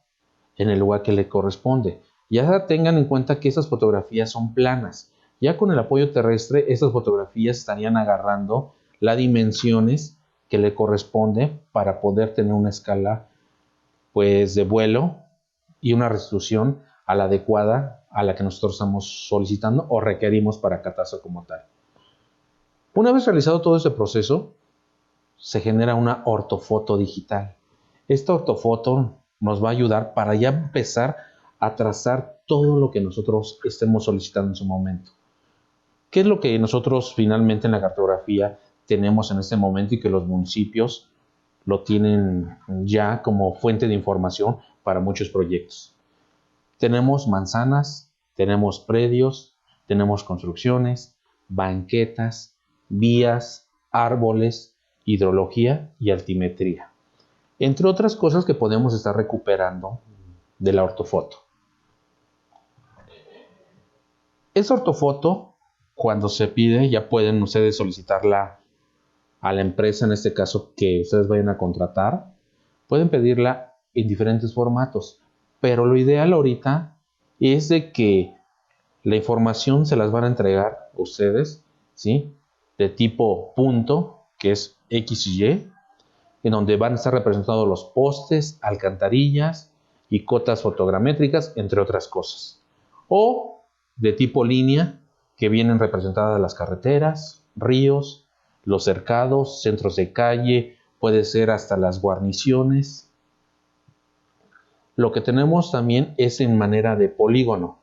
en el lugar que le corresponde. Ya tengan en cuenta que esas fotografías son planas. Ya con el apoyo terrestre, esas fotografías estarían agarrando las dimensiones que le corresponde para poder tener una escala de vuelo y una restitución a la adecuada a la que nosotros estamos solicitando o requerimos para catastro como tal. Una vez realizado todo ese proceso, se genera una ortofoto digital. Esta ortofoto nos va a ayudar para ya empezar a trazar todo lo que nosotros estemos solicitando en su momento. ¿Qué es lo que nosotros finalmente en la cartografía tenemos en este momento y que los municipios lo tienen ya como fuente de información para muchos proyectos? Tenemos manzanas, tenemos predios, tenemos construcciones, banquetas, vías, árboles, hidrología y altimetría, entre otras cosas que podemos estar recuperando de la ortofoto. Esa ortofoto, cuando se pide, ya pueden ustedes solicitarla a la empresa, en este caso que ustedes vayan a contratar. Pueden pedirla en diferentes formatos, pero lo ideal ahorita es de que la información se las van a entregar a ustedes, ¿sí? De tipo punto, que es X y Y, en donde van a estar representados los postes, alcantarillas y cotas fotogramétricas, entre otras cosas. O de tipo línea, que vienen representadas las carreteras, ríos, los cercados, centros de calle, puede ser hasta las guarniciones. Lo que tenemos también es en manera de polígono.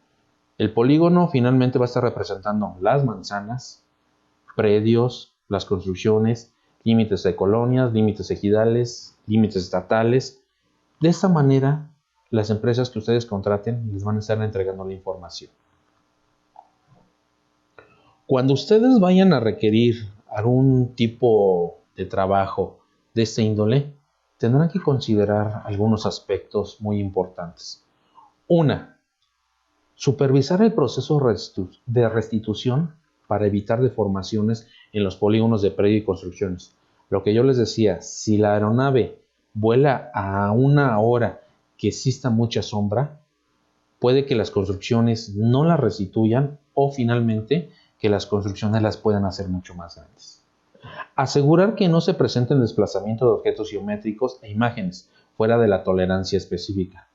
El polígono finalmente va a estar representando las manzanas, predios, las construcciones, límites de colonias, límites ejidales, límites estatales. De esta manera, las empresas que ustedes contraten les van a estar entregando la información. Cuando ustedes vayan a requerir algún tipo de trabajo de este índole, tendrán que considerar algunos aspectos muy importantes. Una, supervisar el proceso de restitución para evitar deformaciones en los polígonos de predio y construcciones. Lo que yo les decía, si la aeronave vuela a una hora que exista mucha sombra, puede que las construcciones no las restituyan o finalmente que las construcciones las puedan hacer mucho más grandes. Asegurar que no se presenten desplazamiento de objetos geométricos e imágenes fuera de la tolerancia específica.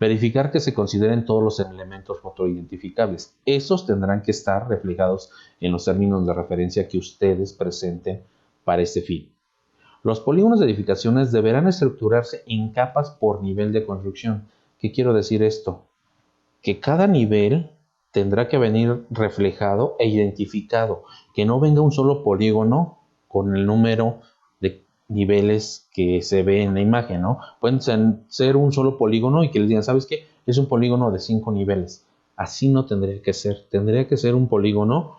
Verificar que se consideren todos los elementos fotoidentificables. Esos tendrán que estar reflejados en los términos de referencia que ustedes presenten para este fin. Los polígonos de edificaciones deberán estructurarse en capas por nivel de construcción. ¿Qué quiero decir esto? Que cada nivel tendrá que venir reflejado e identificado, que no venga un solo polígono con el número de niveles que se ve en la imagen, ¿no? Pueden ser un solo polígono y que les digan, ¿sabes qué? Es un polígono de 5 niveles. Así no tendría que ser. Tendría que ser un polígono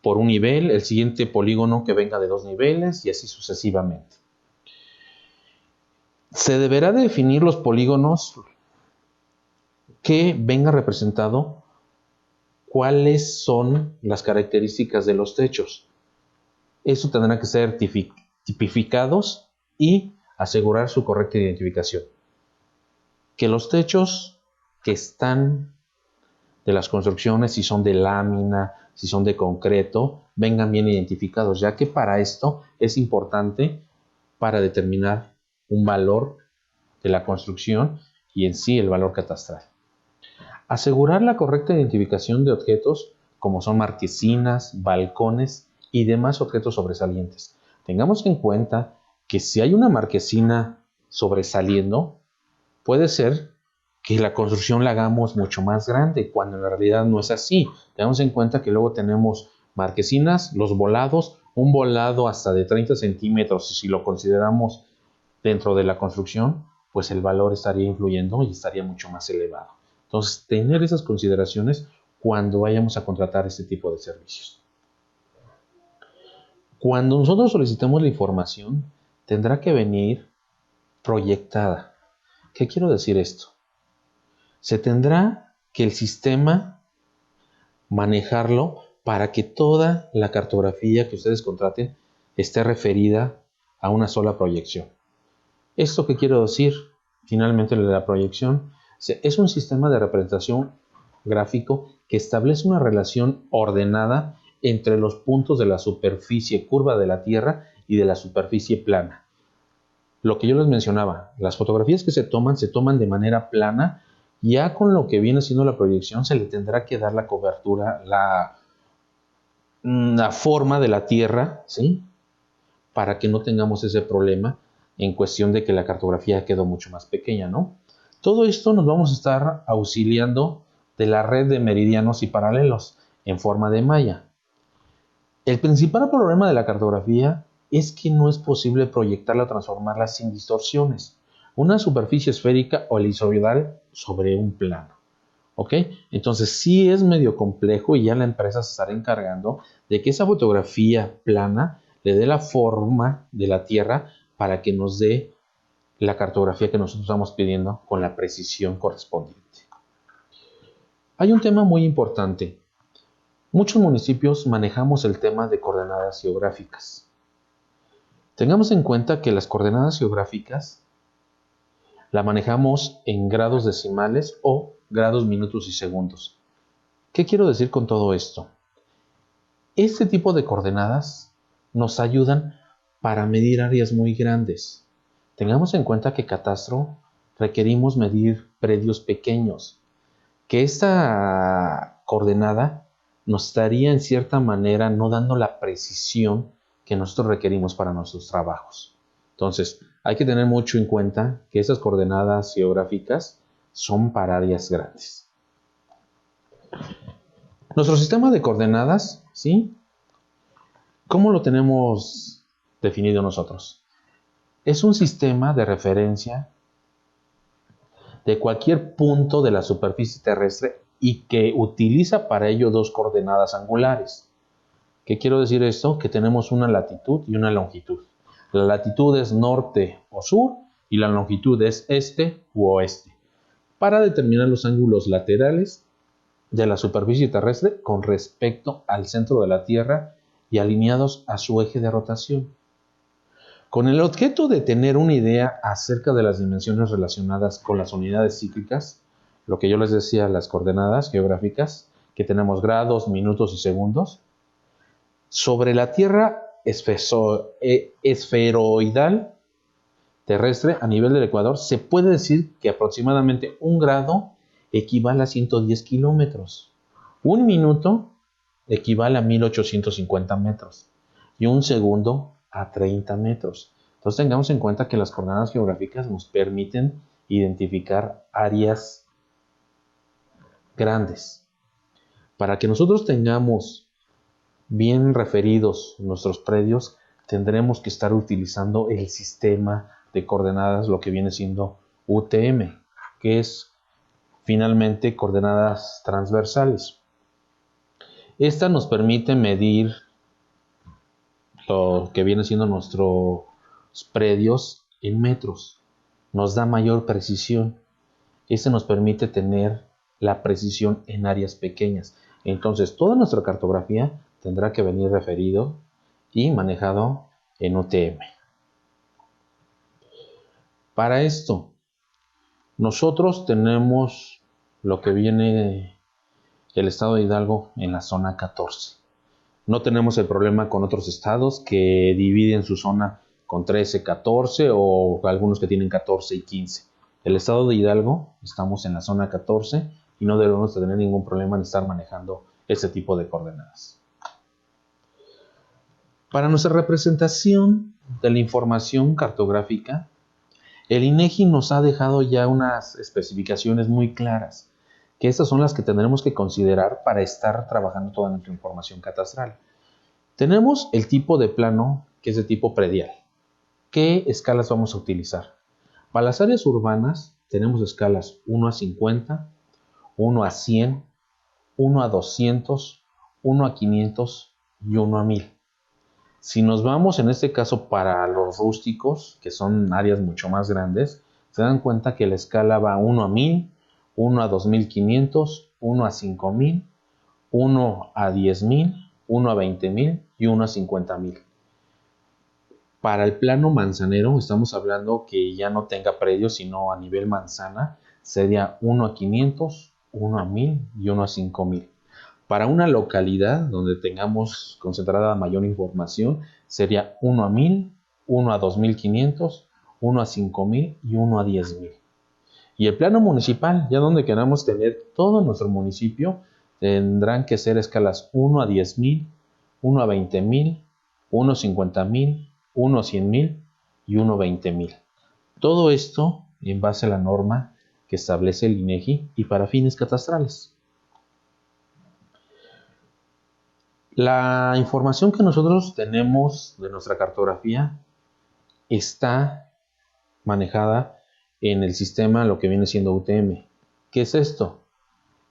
por un nivel, el siguiente polígono que venga de 2 niveles y así sucesivamente. Se deberá definir los polígonos que venga representado cuáles son las características de los techos. Eso tendrá que ser tipificados y asegurar su correcta identificación. Que los techos que están de las construcciones, si son de lámina, si son de concreto, vengan bien identificados, ya que para esto es importante para determinar un valor de la construcción y en sí el valor catastral. Asegurar la correcta identificación de objetos como son marquesinas, balcones y demás objetos sobresalientes. Tengamos en cuenta que si hay una marquesina sobresaliendo, puede ser que la construcción la hagamos mucho más grande, cuando en realidad no es así. Tengamos en cuenta que luego tenemos marquesinas, los volados, un volado hasta de 30 centímetros, y si lo consideramos dentro de la construcción, pues el valor estaría influyendo y estaría mucho más elevado. Entonces, tener esas consideraciones cuando vayamos a contratar este tipo de servicios. Cuando nosotros solicitemos la información, tendrá que venir proyectada. ¿Qué quiero decir esto? Se tendrá que el sistema manejarlo para que toda la cartografía que ustedes contraten esté referida a una sola proyección. ¿Esto qué quiero decir? Finalmente, la proyección es un sistema de representación gráfico que establece una relación ordenada entre los puntos de la superficie curva de la Tierra y de la superficie plana. Lo que yo les mencionaba, las fotografías que se toman de manera plana. Ya con lo que viene siendo la proyección se le tendrá que dar la cobertura, la forma de la Tierra, ¿sí? Para que no tengamos ese problema en cuestión de que la cartografía quedó mucho más pequeña, ¿no? Todo esto nos vamos a estar auxiliando de la red de meridianos y paralelos en forma de malla. El principal problema de la cartografía es que no es posible proyectarla o transformarla sin distorsiones. Una superficie esférica o elipsoidal sobre un plano. ¿Ok? Entonces sí es medio complejo y ya la empresa se estará encargando de que esa fotografía plana le dé la forma de la Tierra para que nos dé la cartografía que nosotros estamos pidiendo con la precisión correspondiente. Hay un tema muy importante. Muchos municipios manejamos el tema de coordenadas geográficas. Tengamos en cuenta que las coordenadas geográficas la manejamos en grados decimales o grados, minutos y segundos. ¿Qué quiero decir con todo esto? Este tipo de coordenadas nos ayudan para medir áreas muy grandes. Tengamos en cuenta que catastro requerimos medir predios pequeños, que esta coordenada nos estaría en cierta manera no dando la precisión que nosotros requerimos para nuestros trabajos. Entonces, hay que tener mucho en cuenta que esas coordenadas geográficas son para áreas grandes. Nuestro sistema de coordenadas, ¿sí? ¿Cómo lo tenemos definido nosotros? Es un sistema de referencia de cualquier punto de la superficie terrestre y que utiliza para ello dos coordenadas angulares. ¿Qué quiero decir esto? Que tenemos una latitud y una longitud. La latitud es norte o sur y la longitud es este u oeste, para determinar los ángulos laterales de la superficie terrestre con respecto al centro de la Tierra y alineados a su eje de rotación. Con el objeto de tener una idea acerca de las dimensiones relacionadas con las unidades cíclicas, lo que yo les decía, las coordenadas geográficas, que tenemos grados, minutos y segundos, sobre la Tierra esferoidal terrestre a nivel del Ecuador, se puede decir que aproximadamente 1 grado equivale a 110 kilómetros. 1 minuto equivale a 1850 metros y 1 segundo a 30 metros. Entonces tengamos en cuenta que las coordenadas geográficas nos permiten identificar áreas grandes. Para que nosotros tengamos bien referidos nuestros predios, tendremos que estar utilizando el sistema de coordenadas, lo que viene siendo UTM, que es finalmente coordenadas transversales. Esta nos permite medir lo que viene siendo nuestros predios en metros. Nos da mayor precisión. Este nos permite tener la precisión en áreas pequeñas. Entonces, toda nuestra cartografía tendrá que venir referido y manejado en UTM. Para esto, nosotros tenemos lo que viene el estado de Hidalgo en la zona 14. No tenemos el problema con otros estados que dividen su zona con 13, 14 o algunos que tienen 14 y 15. El estado de Hidalgo, estamos en la zona 14 y no debemos tener ningún problema en estar manejando ese tipo de coordenadas. Para nuestra representación de la información cartográfica, el INEGI nos ha dejado ya unas especificaciones muy claras, que estas son las que tendremos que considerar para estar trabajando toda nuestra información catastral. Tenemos el tipo de plano, que es de tipo predial. ¿Qué escalas vamos a utilizar? Para las áreas urbanas tenemos escalas 1 a 50, 1 a 100, 1 a 200, 1 a 500 y 1 a 1000. Si nos vamos en este caso para los rústicos, que son áreas mucho más grandes, se dan cuenta que la escala va 1 a 1000, 1 a 2500, 1 a 5000, 1 a 10000, 1 a 20000 y 1 a 50000. Para el plano manzanero estamos hablando que ya no tenga predios, sino a nivel manzana, sería 1 a 500, 1 a 1000 y 1 a 5000. Para una localidad donde tengamos concentrada mayor información, sería 1 a 1000, 1 a 2500, 1 a 5000 y 1 a 10000. Y el plano municipal, ya donde queramos tener todo nuestro municipio, tendrán que ser escalas 1 a 10000, 1 a 20000, 1 a 50000, 1 a 100000 y 1 a 20000. Todo esto en base a la norma que establece el INEGI y para fines catastrales. La información que nosotros tenemos de nuestra cartografía está manejada en el sistema, lo que viene siendo UTM. ¿Qué es esto?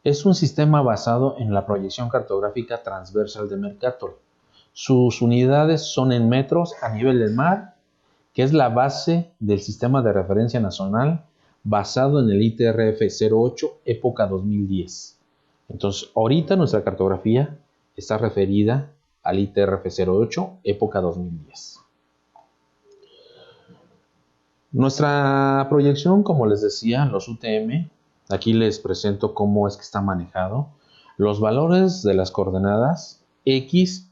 Es un sistema basado en la proyección cartográfica transversal de Mercator. Sus unidades son en metros a nivel del mar, que es la base del sistema de referencia nacional basado en el ITRF 08 época 2010. Entonces, ahorita nuestra cartografía está referida al ITRF 08 época 2010. Nuestra proyección, como les decía, los UTM, aquí les presento cómo es que está manejado. Los valores de las coordenadas X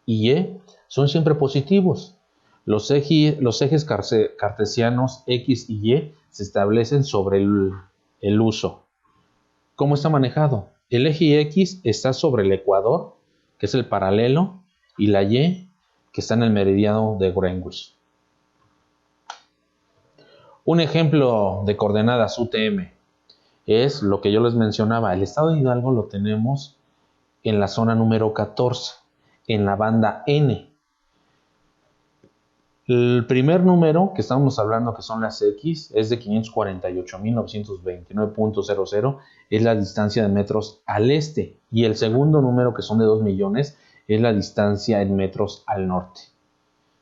y Y son siempre positivos. Los ejes cartesianos X y Y se establecen sobre el uso. ¿Cómo está manejado? El eje X está sobre el ecuador, que es el paralelo, y la Y, que está en el meridiano de Greenwich. Un ejemplo de coordenadas UTM es lo que yo les mencionaba. El estado de Hidalgo lo tenemos en la zona número 14, en la banda N. El primer número que estamos hablando, que son las X, es de 548.929.00, es la distancia de metros al este. Y el segundo número, que son de 2 millones, es la distancia en metros al norte.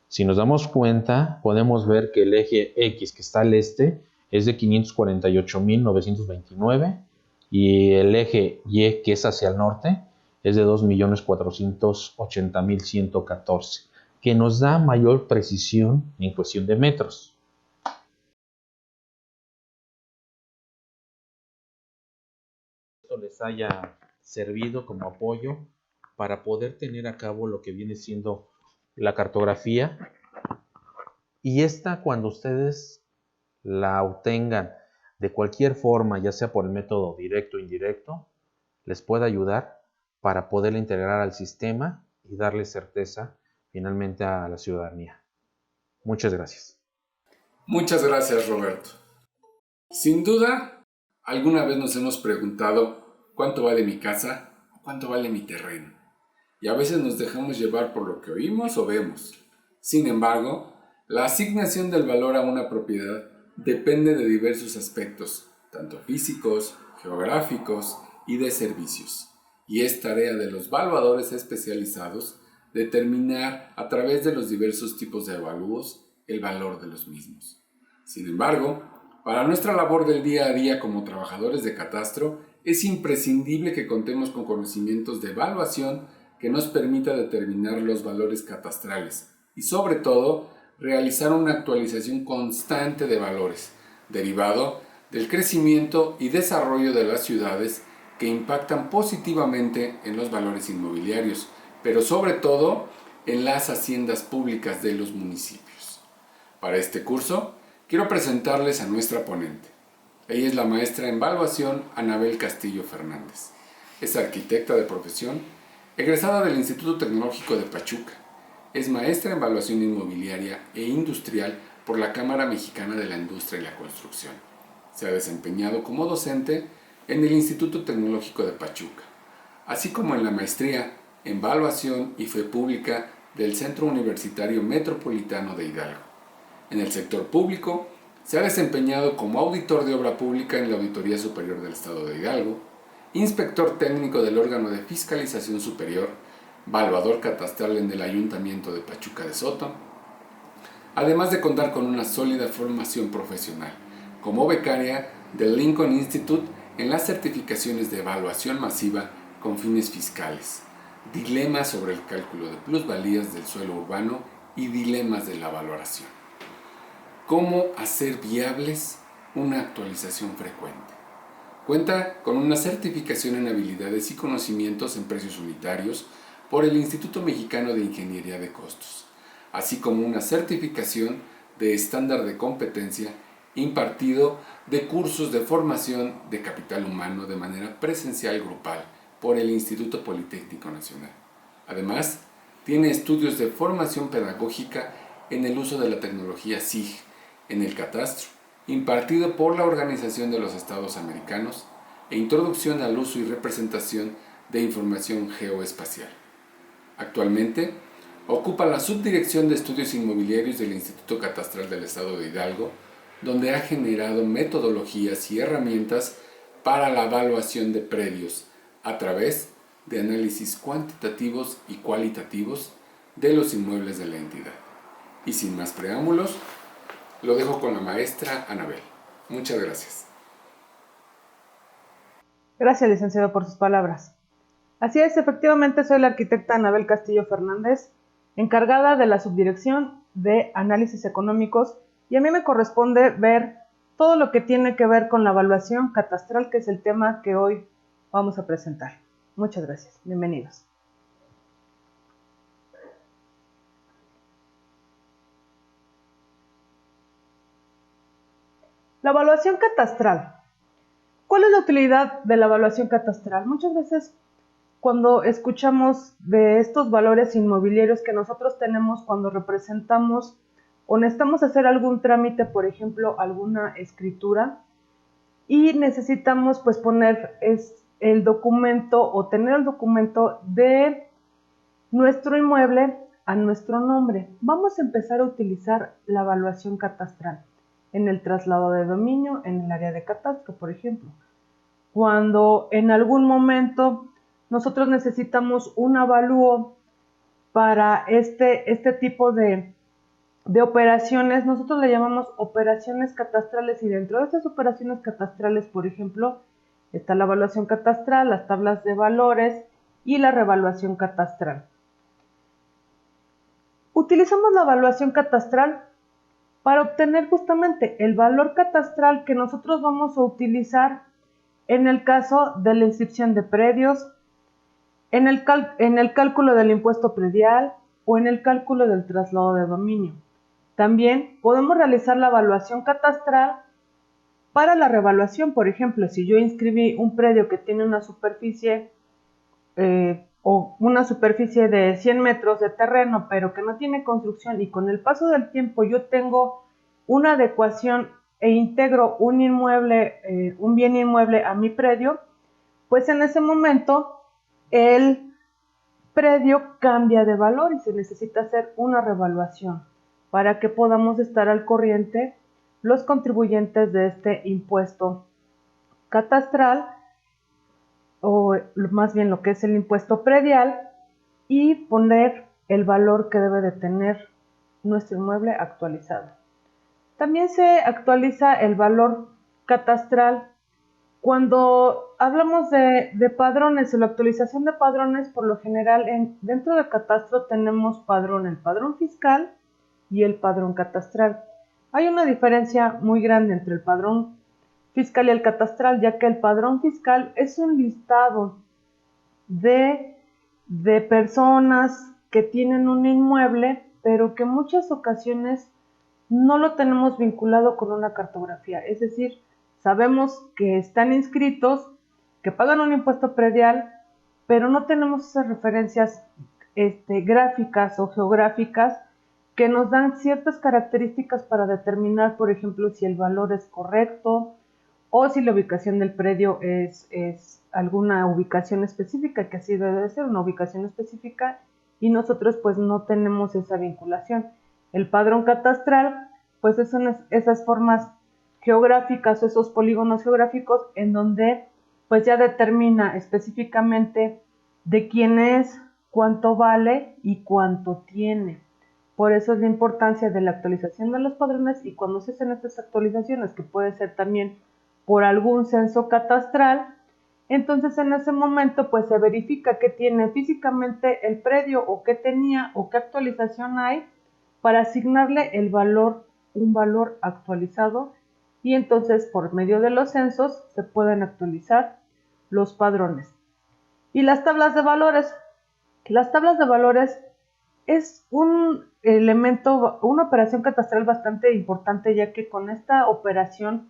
Si nos damos cuenta, podemos ver que el eje X, que está al este, es de 548.929, y el eje Y, que es hacia el norte, es de 2.480.114. que nos da mayor precisión en cuestión de metros. Esto les haya servido como apoyo para poder tener a cabo lo que viene siendo la cartografía, y esta, cuando ustedes la obtengan de cualquier forma, ya sea por el método directo o indirecto, les puede ayudar para poderla integrar al sistema y darle certeza finalmente a la ciudadanía. Muchas gracias. Muchas gracias, Roberto. Sin duda, alguna vez nos hemos preguntado cuánto vale mi casa o cuánto vale mi terreno. Y a veces nos dejamos llevar por lo que oímos o vemos. Sin embargo, la asignación del valor a una propiedad depende de diversos aspectos, tanto físicos, geográficos y de servicios. Y es tarea de los valuadores especializados determinar a través de los diversos tipos de avalúos el valor de los mismos. Sin embargo, para nuestra labor del día a día como trabajadores de catastro, es imprescindible que contemos con conocimientos de evaluación que nos permita determinar los valores catastrales y, sobre todo, realizar una actualización constante de valores, derivado del crecimiento y desarrollo de las ciudades que impactan positivamente en los valores inmobiliarios, pero sobre todo en las haciendas públicas de los municipios. Para este curso, quiero presentarles a nuestra ponente. Ella es la maestra en evaluación Anabel Castillo Fernández. Es arquitecta de profesión, egresada del Instituto Tecnológico de Pachuca. Es maestra en evaluación inmobiliaria e industrial por la Cámara Mexicana de la Industria y la Construcción. Se ha desempeñado como docente en el Instituto Tecnológico de Pachuca, así como en la maestría en evaluación y fe pública del Centro Universitario Metropolitano de Hidalgo. En el sector público, se ha desempeñado como auditor de obra pública en la Auditoría Superior del Estado de Hidalgo, inspector técnico del órgano de fiscalización superior, evaluador catastral en el Ayuntamiento de Pachuca de Soto, además de contar con una sólida formación profesional, como becaria del Lincoln Institute en las certificaciones de evaluación masiva con fines fiscales, dilemas sobre el cálculo de plusvalías del suelo urbano y dilemas de la valoración. ¿Cómo hacer viables una actualización frecuente? Cuenta con una certificación en habilidades y conocimientos en precios unitarios por el Instituto Mexicano de Ingeniería de Costos, así como una certificación de estándar de competencia impartido de cursos de formación de capital humano de manera presencial grupal por el Instituto Politécnico Nacional. Además, tiene estudios de formación pedagógica en el uso de la tecnología SIG en el catastro, impartido por la Organización de los Estados Americanos, e introducción al uso y representación de información geoespacial. Actualmente, ocupa la subdirección de estudios inmobiliarios del Instituto Catastral del Estado de Hidalgo, donde ha generado metodologías y herramientas para la evaluación de predios a través de análisis cuantitativos y cualitativos de los inmuebles de la entidad. Y sin más preámbulos, lo dejo con la maestra Anabel. Muchas gracias. Gracias, licenciado, por sus palabras. Así es, efectivamente soy la arquitecta Anabel Castillo Fernández, encargada de la subdirección de análisis económicos, y a mí me corresponde ver todo lo que tiene que ver con la evaluación catastral, que es el tema que hoy vamos a presentar. Muchas gracias. Bienvenidos. La evaluación catastral. ¿Cuál es la utilidad de la evaluación catastral? Muchas veces cuando escuchamos de estos valores inmobiliarios que nosotros tenemos cuando representamos o necesitamos hacer algún trámite, por ejemplo, alguna escritura, y necesitamos pues poner el documento o tener el documento de nuestro inmueble a nuestro nombre. Vamos a empezar a utilizar la evaluación catastral en el traslado de dominio, en el área de catastro, por ejemplo. Cuando en algún momento nosotros necesitamos un avalúo para este tipo de operaciones, nosotros le llamamos operaciones catastrales, y dentro de estas operaciones catastrales, por ejemplo, está la evaluación catastral, las tablas de valores y la revaluación catastral. Utilizamos la evaluación catastral para obtener justamente el valor catastral que nosotros vamos a utilizar en el caso de la inscripción de predios, en el cálculo del impuesto predial o en el cálculo del traslado de dominio. También podemos realizar la evaluación catastral para la revaluación. Por ejemplo, si yo inscribí un predio que tiene una superficie o una superficie de 100 metros de terreno, pero que no tiene construcción, y con el paso del tiempo yo tengo una adecuación e integro un bien inmueble a mi predio, pues en ese momento el predio cambia de valor y se necesita hacer una revaluación para que podamos estar al corriente los contribuyentes de este impuesto catastral, o más bien lo que es el impuesto predial, y poner el valor que debe de tener nuestro inmueble actualizado. También se actualiza el valor catastral cuando hablamos de padrones o la actualización de padrones. Por lo general dentro del catastro tenemos el padrón fiscal y el padrón catastral. Hay una diferencia muy grande entre el padrón fiscal y el catastral, ya que el padrón fiscal es un listado de personas que tienen un inmueble, pero que en muchas ocasiones no lo tenemos vinculado con una cartografía. Es decir, sabemos que están inscritos, que pagan un impuesto predial, pero no tenemos esas referencias gráficas o geográficas que nos dan ciertas características para determinar, por ejemplo, si el valor es correcto o si la ubicación del predio es alguna ubicación específica, que así debe de ser, una ubicación específica, y nosotros pues no tenemos esa vinculación. El padrón catastral pues son esas formas geográficas, esos polígonos geográficos en donde pues ya determina específicamente de quién es, cuánto vale y cuánto tiene. Por eso es la importancia de la actualización de los padrones, y cuando se hacen estas actualizaciones, que puede ser también por algún censo catastral, entonces en ese momento pues se verifica qué tiene físicamente el predio o qué tenía o qué actualización hay para asignarle un valor actualizado, y entonces por medio de los censos se pueden actualizar los padrones. Y las tablas de valores. Las tablas de valores es un elemento, una operación catastral bastante importante, ya que con esta operación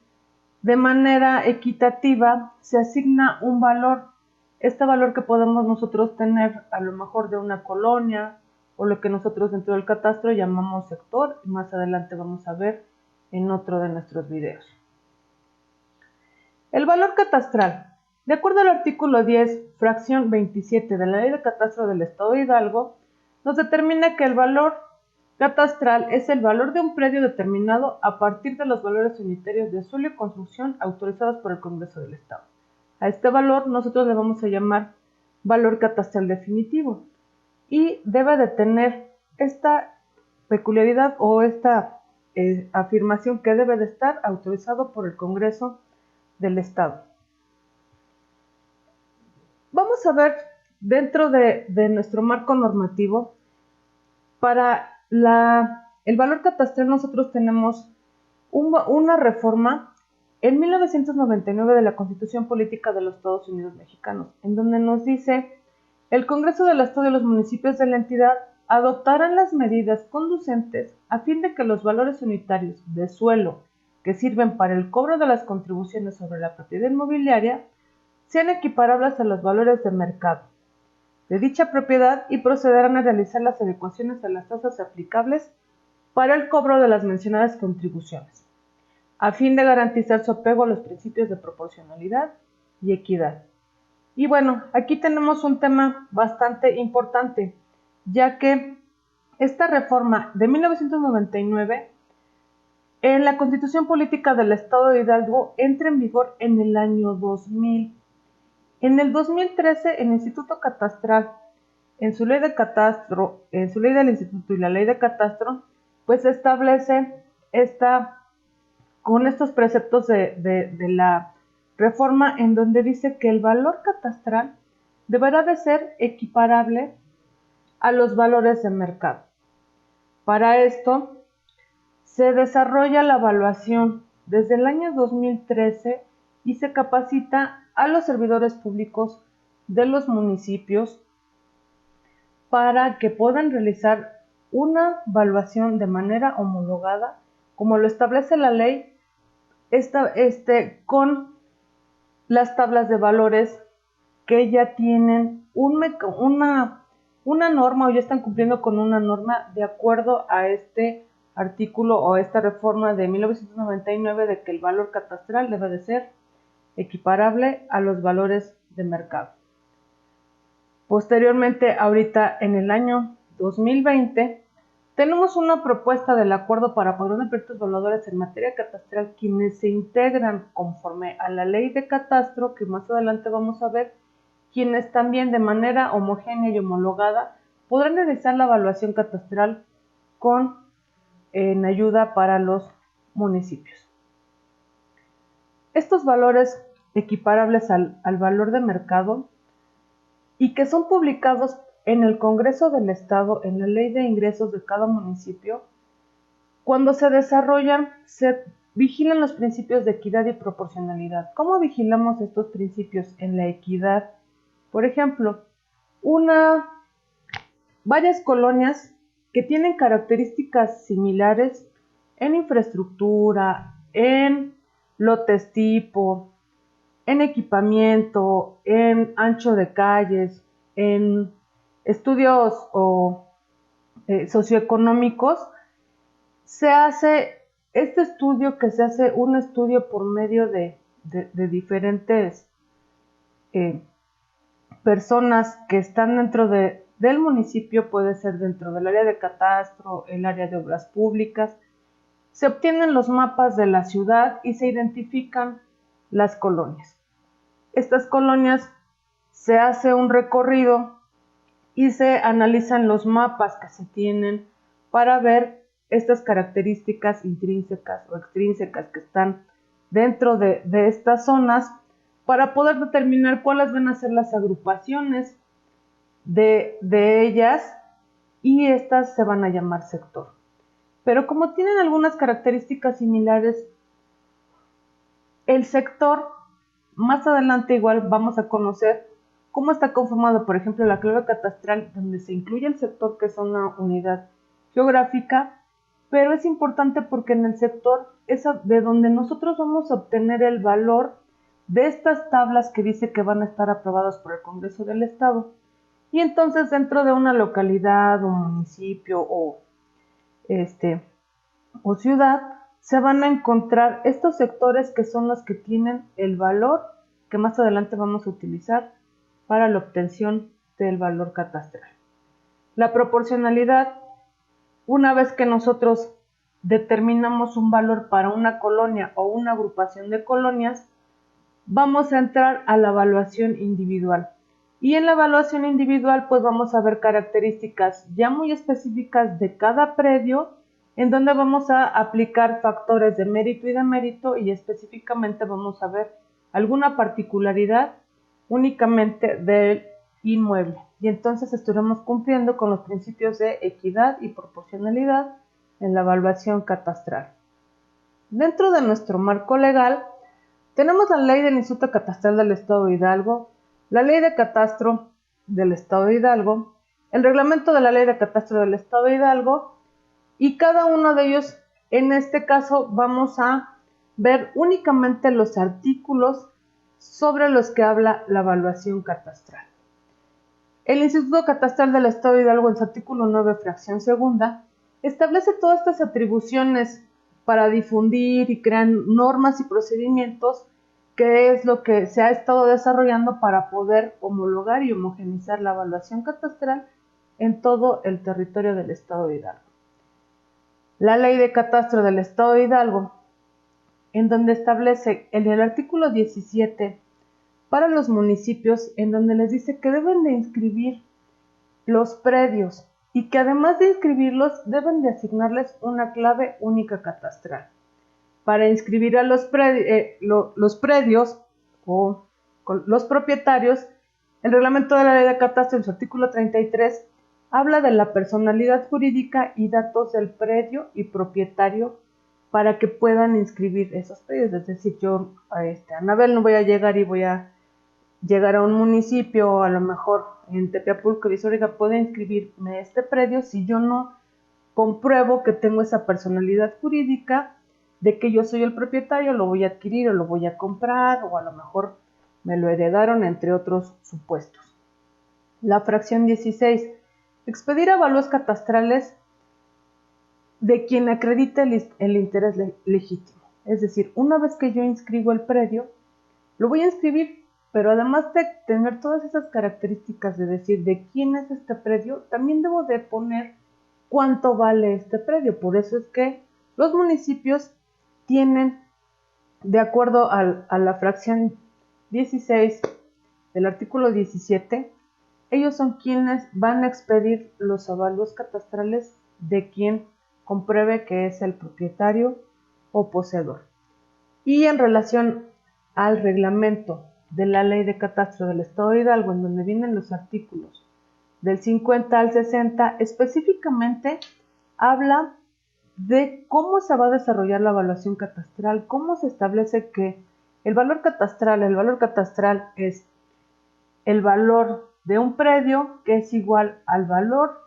de manera equitativa se asigna un valor. Este valor que podemos nosotros tener a lo mejor de una colonia, o lo que nosotros dentro del catastro llamamos sector, y más adelante vamos a ver en otro de nuestros videos. El valor catastral. De acuerdo al artículo 10, fracción 27 de la Ley de Catastro del Estado de Hidalgo, nos determina que el valor catastral es el valor de un predio determinado a partir de los valores unitarios de suelo y construcción autorizados por el Congreso del Estado. A este valor nosotros le vamos a llamar valor catastral definitivo, y debe de tener esta peculiaridad o esta afirmación que debe de estar autorizado por el Congreso del Estado. Vamos a ver dentro de nuestro marco normativo. Para el valor catastral nosotros tenemos una reforma en 1999 de la Constitución Política de los Estados Unidos Mexicanos, en donde nos dice: el Congreso del Estado y los municipios de la entidad adoptarán las medidas conducentes a fin de que los valores unitarios de suelo que sirven para el cobro de las contribuciones sobre la propiedad inmobiliaria sean equiparables a los valores de mercado de dicha propiedad, y procederán a realizar las adecuaciones a las tasas aplicables para el cobro de las mencionadas contribuciones, a fin de garantizar su apego a los principios de proporcionalidad y equidad. Y bueno, aquí tenemos un tema bastante importante, ya que esta reforma de 1999 en la Constitución Política del Estado de Hidalgo entra en vigor en el año 2000. En el 2013, el Instituto Catastral, en su ley de catastro, en su ley del instituto y la ley de catastro, pues establece con estos preceptos de la reforma, en donde dice que el valor catastral deberá de ser equiparable a los valores de mercado. Para esto se desarrolla la evaluación desde el año 2013 y se capacita a los servidores públicos de los municipios para que puedan realizar una evaluación de manera homologada, como lo establece la ley, con las tablas de valores que ya tienen una norma o ya están cumpliendo con una norma de acuerdo a este artículo o esta reforma de 1999 de que el valor catastral debe de ser equiparable a los valores de mercado. Posteriormente, ahorita en el año 2020, tenemos una propuesta del acuerdo para padrón de proyectos evaluadores en materia catastral, quienes se integran conforme a la ley de catastro, que más adelante vamos a ver, quienes también de manera homogénea y homologada podrán realizar la evaluación catastral en ayuda para los municipios. Estos valores equiparables al valor de mercado y que son publicados en el Congreso del Estado, en la Ley de Ingresos de cada municipio, cuando se desarrollan, se vigilan los principios de equidad y proporcionalidad. ¿Cómo vigilamos estos principios en la equidad? Por ejemplo, varias colonias que tienen características similares en infraestructura, en lotes tipo, en equipamiento, en ancho de calles, en estudios socioeconómicos, se hace este estudio que se hace un estudio por medio de diferentes personas que están dentro del municipio, puede ser dentro del área de catastro, el área de obras públicas. Se obtienen los mapas de la ciudad y se identifican las colonias. Estas colonias se hace un recorrido y se analizan los mapas que se tienen para ver estas características intrínsecas o extrínsecas que están dentro de estas zonas para poder determinar cuáles van a ser las agrupaciones de ellas y estas se van a llamar sector. Pero como tienen algunas características similares, el sector, más adelante igual vamos a conocer cómo está conformado, por ejemplo, la clave catastral, donde se incluye el sector, que es una unidad geográfica, pero es importante porque en el sector es de donde nosotros vamos a obtener el valor de estas tablas que dice que van a estar aprobadas por el Congreso del Estado. Y entonces dentro de una localidad o municipio o ciudad, se van a encontrar estos sectores que son los que tienen el valor que más adelante vamos a utilizar para la obtención del valor catastral. La proporcionalidad, una vez que nosotros determinamos un valor para una colonia o una agrupación de colonias, vamos a entrar a la evaluación individual. Y en la evaluación individual pues vamos a ver características ya muy específicas de cada predio, en donde vamos a aplicar factores de mérito y demérito y específicamente vamos a ver alguna particularidad únicamente del inmueble. Y entonces estaremos cumpliendo con los principios de equidad y proporcionalidad en la evaluación catastral. Dentro de nuestro marco legal tenemos la Ley del Instituto Catastral del Estado de Hidalgo, la Ley de Catastro del Estado de Hidalgo, el reglamento de la Ley de Catastro del Estado de Hidalgo, y cada uno de ellos, en este caso, vamos a ver únicamente los artículos sobre los que habla la evaluación catastral. El Instituto Catastral del Estado de Hidalgo, en su artículo 9, fracción segunda, establece todas estas atribuciones para difundir y crear normas y procedimientos, que es lo que se ha estado desarrollando para poder homologar y homogeneizar la evaluación catastral en todo el territorio del Estado de Hidalgo. La Ley de Catastro del Estado de Hidalgo, en donde establece en el artículo 17 para los municipios, en donde les dice que deben de inscribir los predios y que además de inscribirlos deben de asignarles una clave única catastral. Para inscribir a los predios o los propietarios, el reglamento de la Ley de Catastro en su artículo 33 habla de la personalidad jurídica y datos del predio y propietario para que puedan inscribir esos predios. Es decir, yo, Anabel, no voy a llegar y voy a llegar a un municipio, a lo mejor en Tepeapulco, y decir, oiga, ¿puedo inscribirme este predio si yo no compruebo que tengo esa personalidad jurídica de que yo soy el propietario, lo voy a adquirir o lo voy a comprar, o a lo mejor me lo heredaron, entre otros supuestos? La fracción 16. Expedir avalúos catastrales de quien acredite el interés legítimo. Es decir, una vez que yo inscribo el predio, lo voy a inscribir, pero además de tener todas esas características de decir de quién es este predio, también debo de poner cuánto vale este predio. Por eso es que los municipios tienen, de acuerdo a la fracción 16 del artículo 17, ellos son quienes van a expedir los avalúos catastrales de quien compruebe que es el propietario o poseedor. Y en relación al reglamento de la Ley de Catastro del Estado de Hidalgo, en donde vienen los artículos del 50 al 60, específicamente habla de cómo se va a desarrollar la evaluación catastral, cómo se establece que el valor catastral es el valor de un predio, que es igual al valor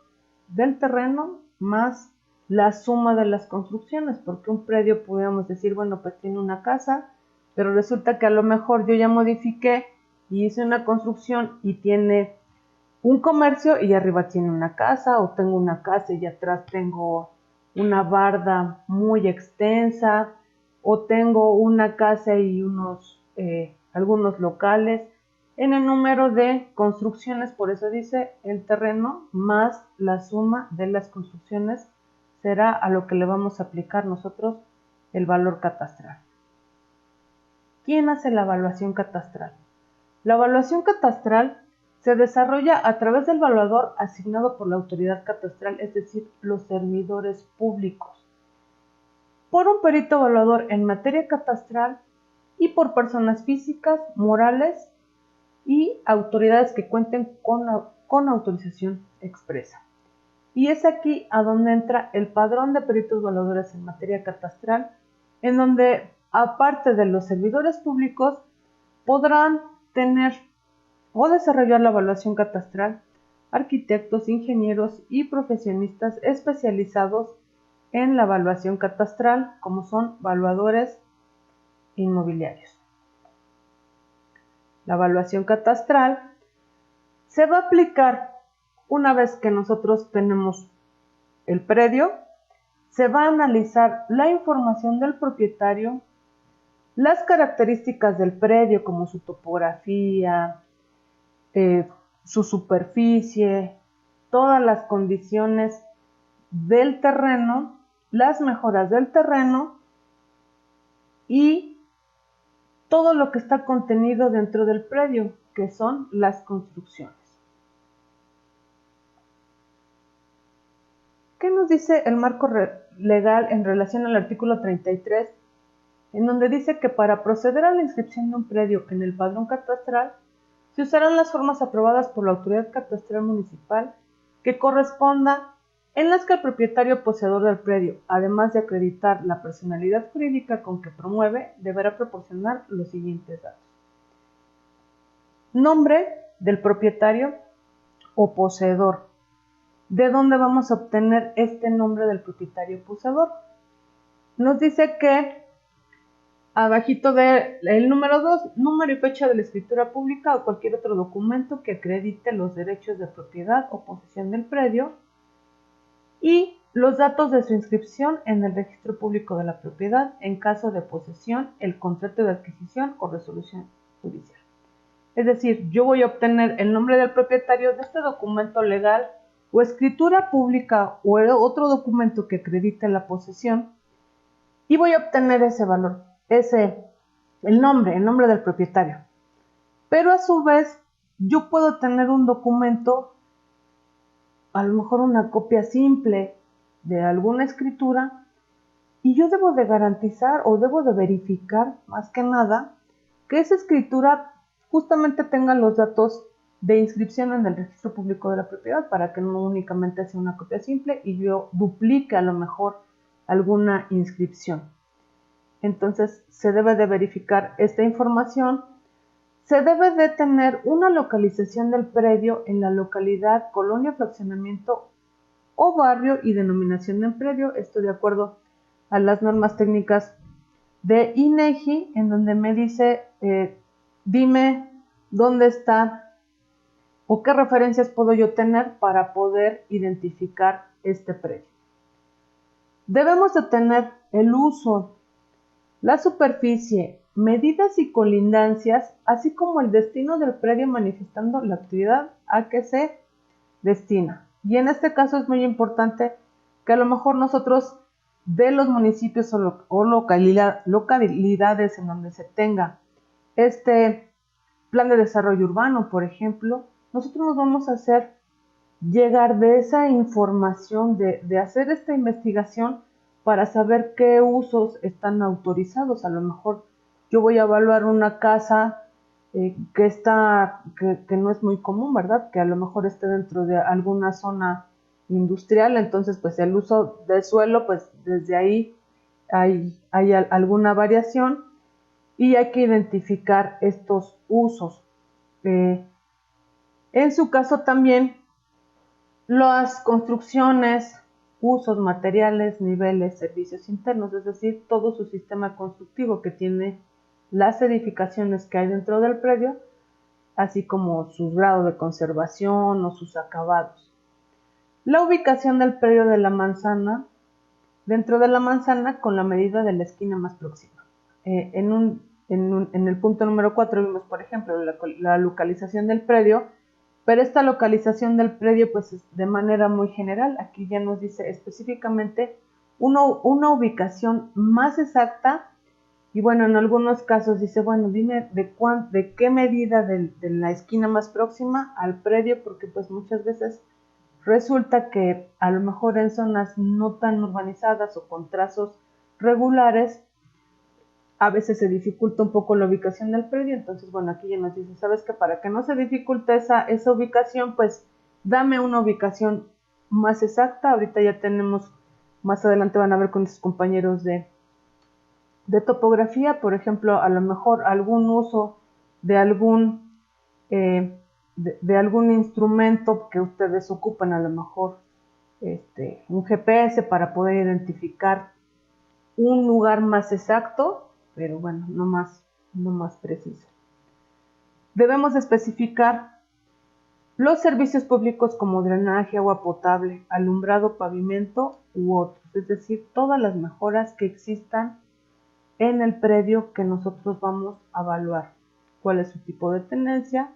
del terreno más la suma de las construcciones, porque un predio podríamos decir, bueno, pues tiene una casa, pero resulta que a lo mejor yo ya modifiqué y hice una construcción y tiene un comercio y arriba tiene una casa, o tengo una casa y atrás tengo una barda muy extensa, o tengo una casa y algunos locales. En el número de construcciones, por eso dice el terreno más la suma de las construcciones será a lo que le vamos a aplicar nosotros el valor catastral. ¿Quién hace la evaluación catastral? La evaluación catastral se desarrolla a través del evaluador asignado por la autoridad catastral, es decir, los servidores públicos, por un perito evaluador en materia catastral y por personas físicas, morales y autoridades que cuenten con autorización expresa. Y es aquí a donde entra el padrón de peritos evaluadores en materia catastral, en donde, aparte de los servidores públicos, podrán tener o desarrollar la evaluación catastral arquitectos, ingenieros y profesionistas especializados en la evaluación catastral, como son evaluadores inmobiliarios. La evaluación catastral se va a aplicar una vez que nosotros tenemos el predio. Se va a analizar la información del propietario, las características del predio como su topografía, su superficie, todas las condiciones del terreno, las mejoras del terreno y todo lo que está contenido dentro del predio, que son las construcciones. ¿Qué nos dice el marco legal en relación al artículo 33, en donde dice que para proceder a la inscripción de un predio en el padrón catastral se usarán las formas aprobadas por la autoridad catastral municipal que corresponda, en las que el propietario poseedor del predio, además de acreditar la personalidad jurídica con que promueve, deberá proporcionar los siguientes datos: nombre del propietario o poseedor. ¿De dónde vamos a obtener este nombre del propietario poseedor? Nos dice que abajito del número 2, número y fecha de la escritura pública o cualquier otro documento que acredite los derechos de propiedad o posesión del predio, y los datos de su inscripción en el registro público de la propiedad en caso de posesión, el contrato de adquisición o resolución judicial. Es decir, yo voy a obtener el nombre del propietario de este documento legal o escritura pública o otro documento que acredite la posesión, y voy a obtener ese valor, el nombre del propietario. Pero a su vez, yo puedo tener un documento, a lo mejor una copia simple de alguna escritura, y yo debo de garantizar o debo de verificar, más que nada, que esa escritura justamente tenga los datos de inscripción en el registro público de la propiedad para que no únicamente sea una copia simple y yo duplique a lo mejor alguna inscripción. Entonces se debe de verificar esta información. Se debe de tener una localización del predio en la localidad, colonia, fraccionamiento o barrio y denominación del predio. Esto de acuerdo a las normas técnicas de INEGI, en donde me dice, dime dónde está o qué referencias puedo yo tener para poder identificar este predio. Debemos de tener el uso, la superficie, medidas y colindancias, así como el destino del predio manifestando la actividad a que se destina. Y en este caso es muy importante que a lo mejor nosotros de los municipios o localidades en donde se tenga este plan de desarrollo urbano, por ejemplo, nosotros nos vamos a hacer llegar de esa información, de hacer esta investigación para saber qué usos están autorizados. A lo mejor yo voy a evaluar una casa que no es muy común, ¿verdad? Que a lo mejor esté dentro de alguna zona industrial, entonces pues el uso del suelo, pues desde ahí hay alguna variación y hay que identificar estos usos. En su caso también las construcciones, usos, materiales, niveles, servicios internos, es decir, todo su sistema constructivo que tiene las edificaciones que hay dentro del predio, así como su grado de conservación o sus acabados. La ubicación del predio de la manzana, dentro de la manzana con la medida de la esquina más próxima. En el punto número 4 vimos, por ejemplo, la localización del predio, pero esta localización del predio pues es de manera muy general. Aquí ya nos dice específicamente una ubicación más exacta y bueno, en algunos casos dice, bueno, dime de qué medida de la esquina más próxima al predio, porque pues muchas veces resulta que a lo mejor en zonas no tan urbanizadas o con trazos regulares, a veces se dificulta un poco la ubicación del predio. Entonces, bueno, aquí ya nos dice, ¿sabes qué? Para que no se dificulte esa ubicación, pues dame una ubicación más exacta. Ahorita ya tenemos, más adelante van a ver con sus compañeros de topografía, por ejemplo, a lo mejor algún uso de algún instrumento que ustedes ocupan, a lo mejor un GPS para poder identificar un lugar más exacto, pero bueno, no más preciso. Debemos especificar los servicios públicos como drenaje, agua potable, alumbrado, pavimento u otros, es decir, todas las mejoras que existan en el predio que nosotros vamos a evaluar, cuál es su tipo de tenencia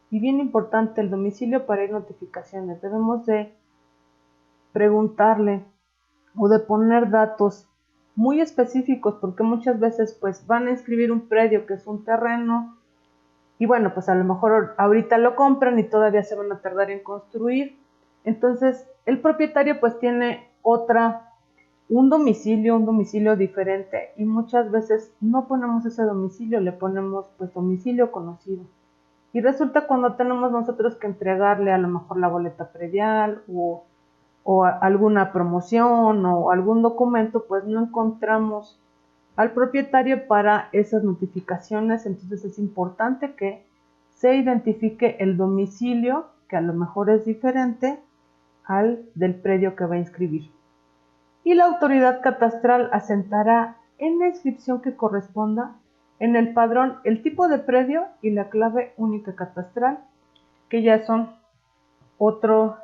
y bien importante el domicilio para ir notificaciones. Debemos de preguntarle o de poner datos muy específicos porque muchas veces pues van a inscribir un predio que es un terreno y bueno, pues a lo mejor ahorita lo compran y todavía se van a tardar en construir. Entonces el propietario pues tiene un domicilio diferente y muchas veces no ponemos ese domicilio, le ponemos pues domicilio conocido. Y resulta cuando tenemos nosotros que entregarle a lo mejor la boleta predial o alguna promoción o algún documento, pues no encontramos al propietario para esas notificaciones. Entonces es importante que se identifique el domicilio, que a lo mejor es diferente al del predio que va a inscribir. Y la autoridad catastral asentará en la inscripción que corresponda en el padrón el tipo de predio y la clave única catastral, que ya son otro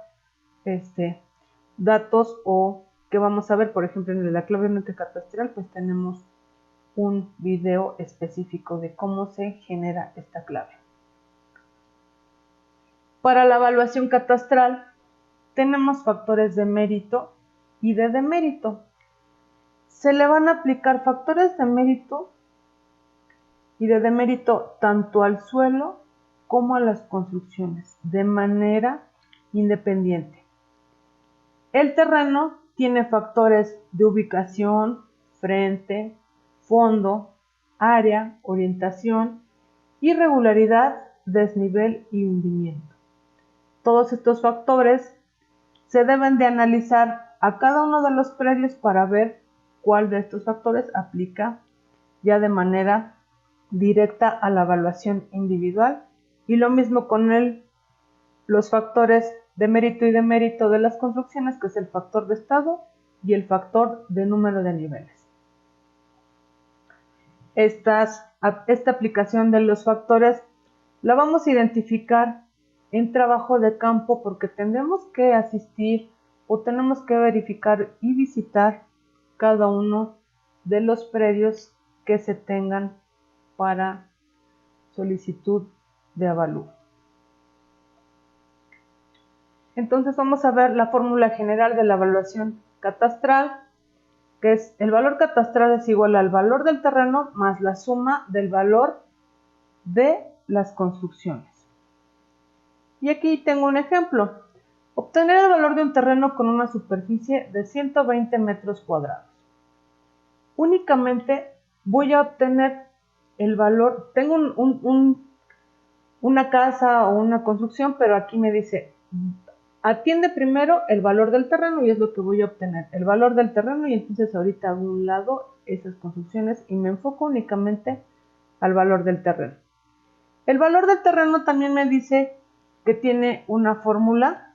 datos o que vamos a ver. Por ejemplo, en la clave única catastral pues tenemos un video específico de cómo se genera esta clave. Para la evaluación catastral tenemos factores de mérito y de demérito. Se le van a aplicar factores de mérito y de demérito tanto al suelo como a las construcciones de manera independiente. El terreno tiene factores de ubicación, frente, fondo, área, orientación, irregularidad desnivel y hundimiento. Todos estos factores se deben de analizar a cada uno de los predios para ver cuál de estos factores aplica ya de manera directa a la evaluación individual, y lo mismo con los factores de mérito y demérito de las construcciones, que es el factor de estado y el factor de número de niveles. Esta aplicación de los factores la vamos a identificar en trabajo de campo, porque tendremos que asistir o tenemos que verificar y visitar cada uno de los predios que se tengan para solicitud de avalúo. Entonces vamos a ver la fórmula general de la evaluación catastral, que es el valor catastral es igual al valor del terreno más la suma del valor de las construcciones. Y aquí tengo un ejemplo. Obtener el valor de un terreno con una superficie de 120 metros cuadrados. Únicamente voy a obtener el valor, tengo una casa o una construcción, pero aquí me dice, atiende primero el valor del terreno, y es lo que voy a obtener, el valor del terreno, y entonces ahorita hago a un lado esas construcciones y me enfoco únicamente al valor del terreno. El valor del terreno también me dice que tiene una fórmula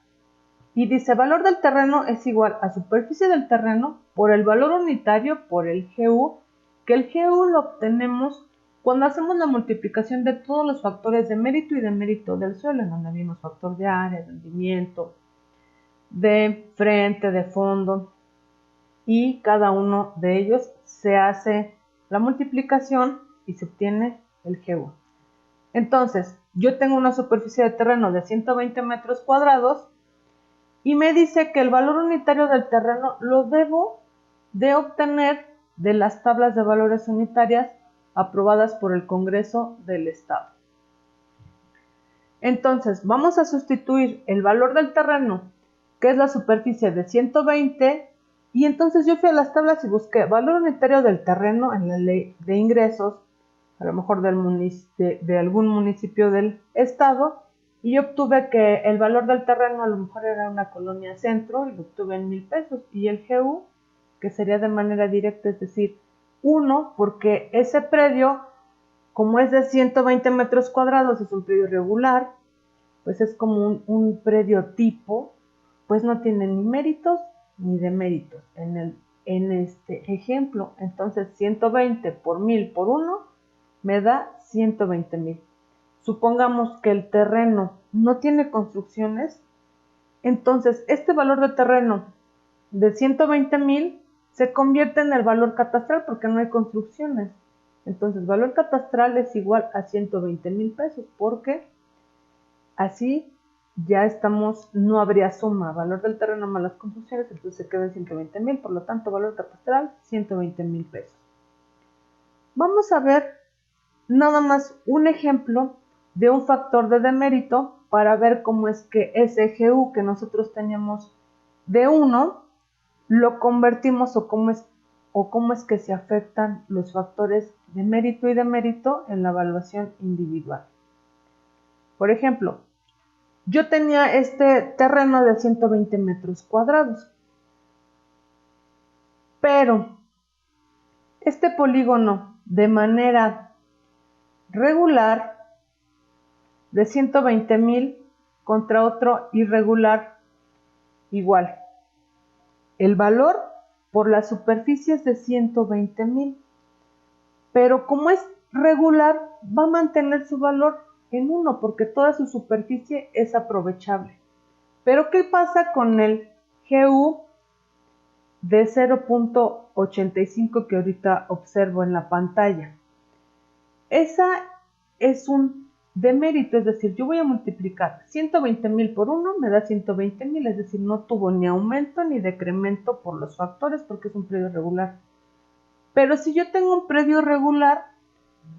y dice valor del terreno es igual a superficie del terreno por el valor unitario por el GU, que el GU lo obtenemos cuando hacemos la multiplicación de todos los factores de mérito y demérito del suelo, en donde vimos factor de área, de hundimiento, de frente, de fondo, y cada uno de ellos se hace la multiplicación y se obtiene el GU. Entonces, yo tengo una superficie de terreno de 120 metros cuadrados y me dice que el valor unitario del terreno lo debo de obtener de las tablas de valores unitarias aprobadas por el Congreso del Estado. Entonces, vamos a sustituir el valor del terreno, que es la superficie de 120, y entonces yo fui a las tablas y busqué valor unitario del terreno en la ley de ingresos, a lo mejor de algún municipio del estado, y yo obtuve que el valor del terreno a lo mejor era una colonia centro, y lo obtuve en 1,000 pesos, y el GU, que sería de manera directa, es decir, 1, porque ese predio, como es de 120 metros cuadrados, es un predio regular, pues es como un predio tipo, pues no tiene ni méritos ni deméritos en este ejemplo. Entonces 120 por 1,000 por 1 me da 120,000. Supongamos que el terreno no tiene construcciones, entonces este valor de terreno de 120,000 se convierte en el valor catastral porque no hay construcciones. Entonces valor catastral es igual a 120,000 pesos, porque así ya estamos, no habría suma, valor del terreno más las construcciones, entonces se queda en 120,000, por lo tanto valor catastral 120,000 pesos. Vamos a ver nada más un ejemplo de un factor de demérito para ver cómo es que ese GU que nosotros teníamos de 1 lo convertimos o cómo es que se afectan los factores de mérito y demérito en la evaluación individual. Por ejemplo, yo tenía este terreno de 120 metros cuadrados, pero este polígono de manera regular de 120,000 contra otro irregular igual. El valor por la superficie es de 120,000, pero como es regular va a mantener su valor en 1 porque toda su superficie es aprovechable. Pero ¿qué pasa con el GU de 0.85 que ahorita observo en la pantalla? Esa es un demérito, es decir, yo voy a multiplicar 120,000 por 1, me da 120,000, es decir, no tuvo ni aumento ni decremento por los factores porque es un predio regular. Pero si yo tengo un predio regular,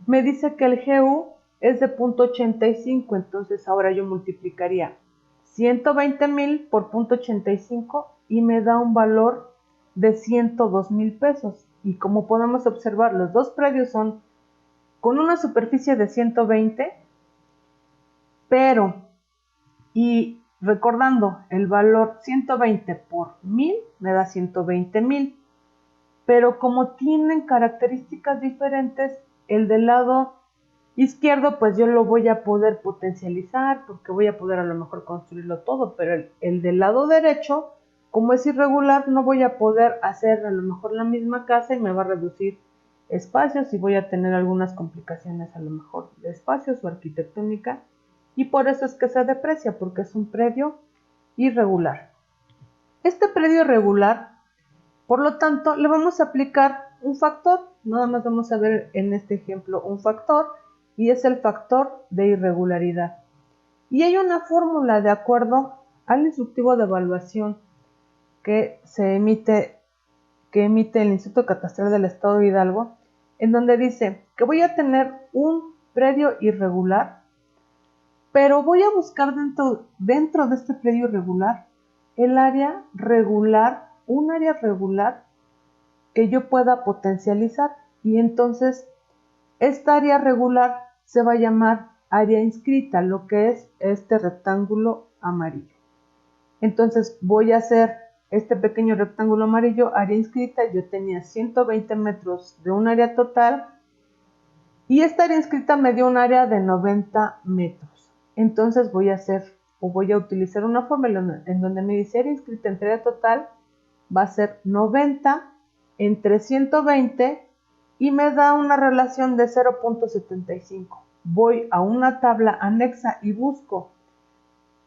me dice que el GU es de 0.85, entonces ahora yo multiplicaría 120,000 por 0.85 y me da un valor de 102,000 pesos. Y como podemos observar, los dos predios son con una superficie de 120 pero, y recordando, el valor 120 por 1000 me da 120,000, pero como tienen características diferentes, el del lado izquierdo pues yo lo voy a poder potencializar porque voy a poder a lo mejor construirlo todo, pero el del lado derecho, como es irregular, no voy a poder hacer a lo mejor la misma casa y me va a reducir espacios y voy a tener algunas complicaciones a lo mejor de espacios o arquitectónica, y por eso es que se deprecia, porque es un predio irregular. Este predio irregular, por lo tanto, le vamos a aplicar un factor. Nada más vamos a ver en este ejemplo un factor, y es el factor de irregularidad. Y hay una fórmula de acuerdo al instructivo de evaluación que emite el Instituto Catastral del Estado de Hidalgo, en donde dice que voy a tener un predio irregular, pero voy a buscar dentro de este predio irregular el área regular, un área regular que yo pueda potencializar, y entonces esta área regular se va a llamar área inscrita, lo que es este rectángulo amarillo. Entonces voy a hacer este pequeño rectángulo amarillo, área inscrita. Yo tenía 120 metros de un área total y esta área inscrita me dio un área de 90 metros. Entonces voy a utilizar una fórmula en donde me dice área inscrita entre área total va a ser 90 entre 120 y me da una relación de 0.75. Voy a una tabla anexa y busco,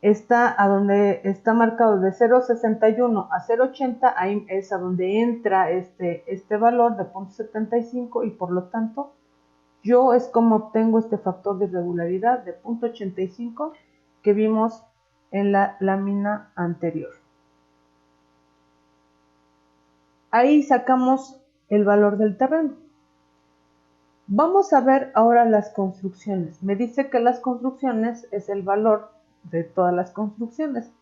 está a donde está marcado de 0.61 a 0.80, ahí es a donde entra este valor de 0.75, y por lo tanto yo es como obtengo este factor de irregularidad de 0.85 que vimos en la lámina anterior. Ahí sacamos el valor del terreno. Vamos a ver ahora las construcciones. Me dice que las construcciones es el valor de todas las construcciones.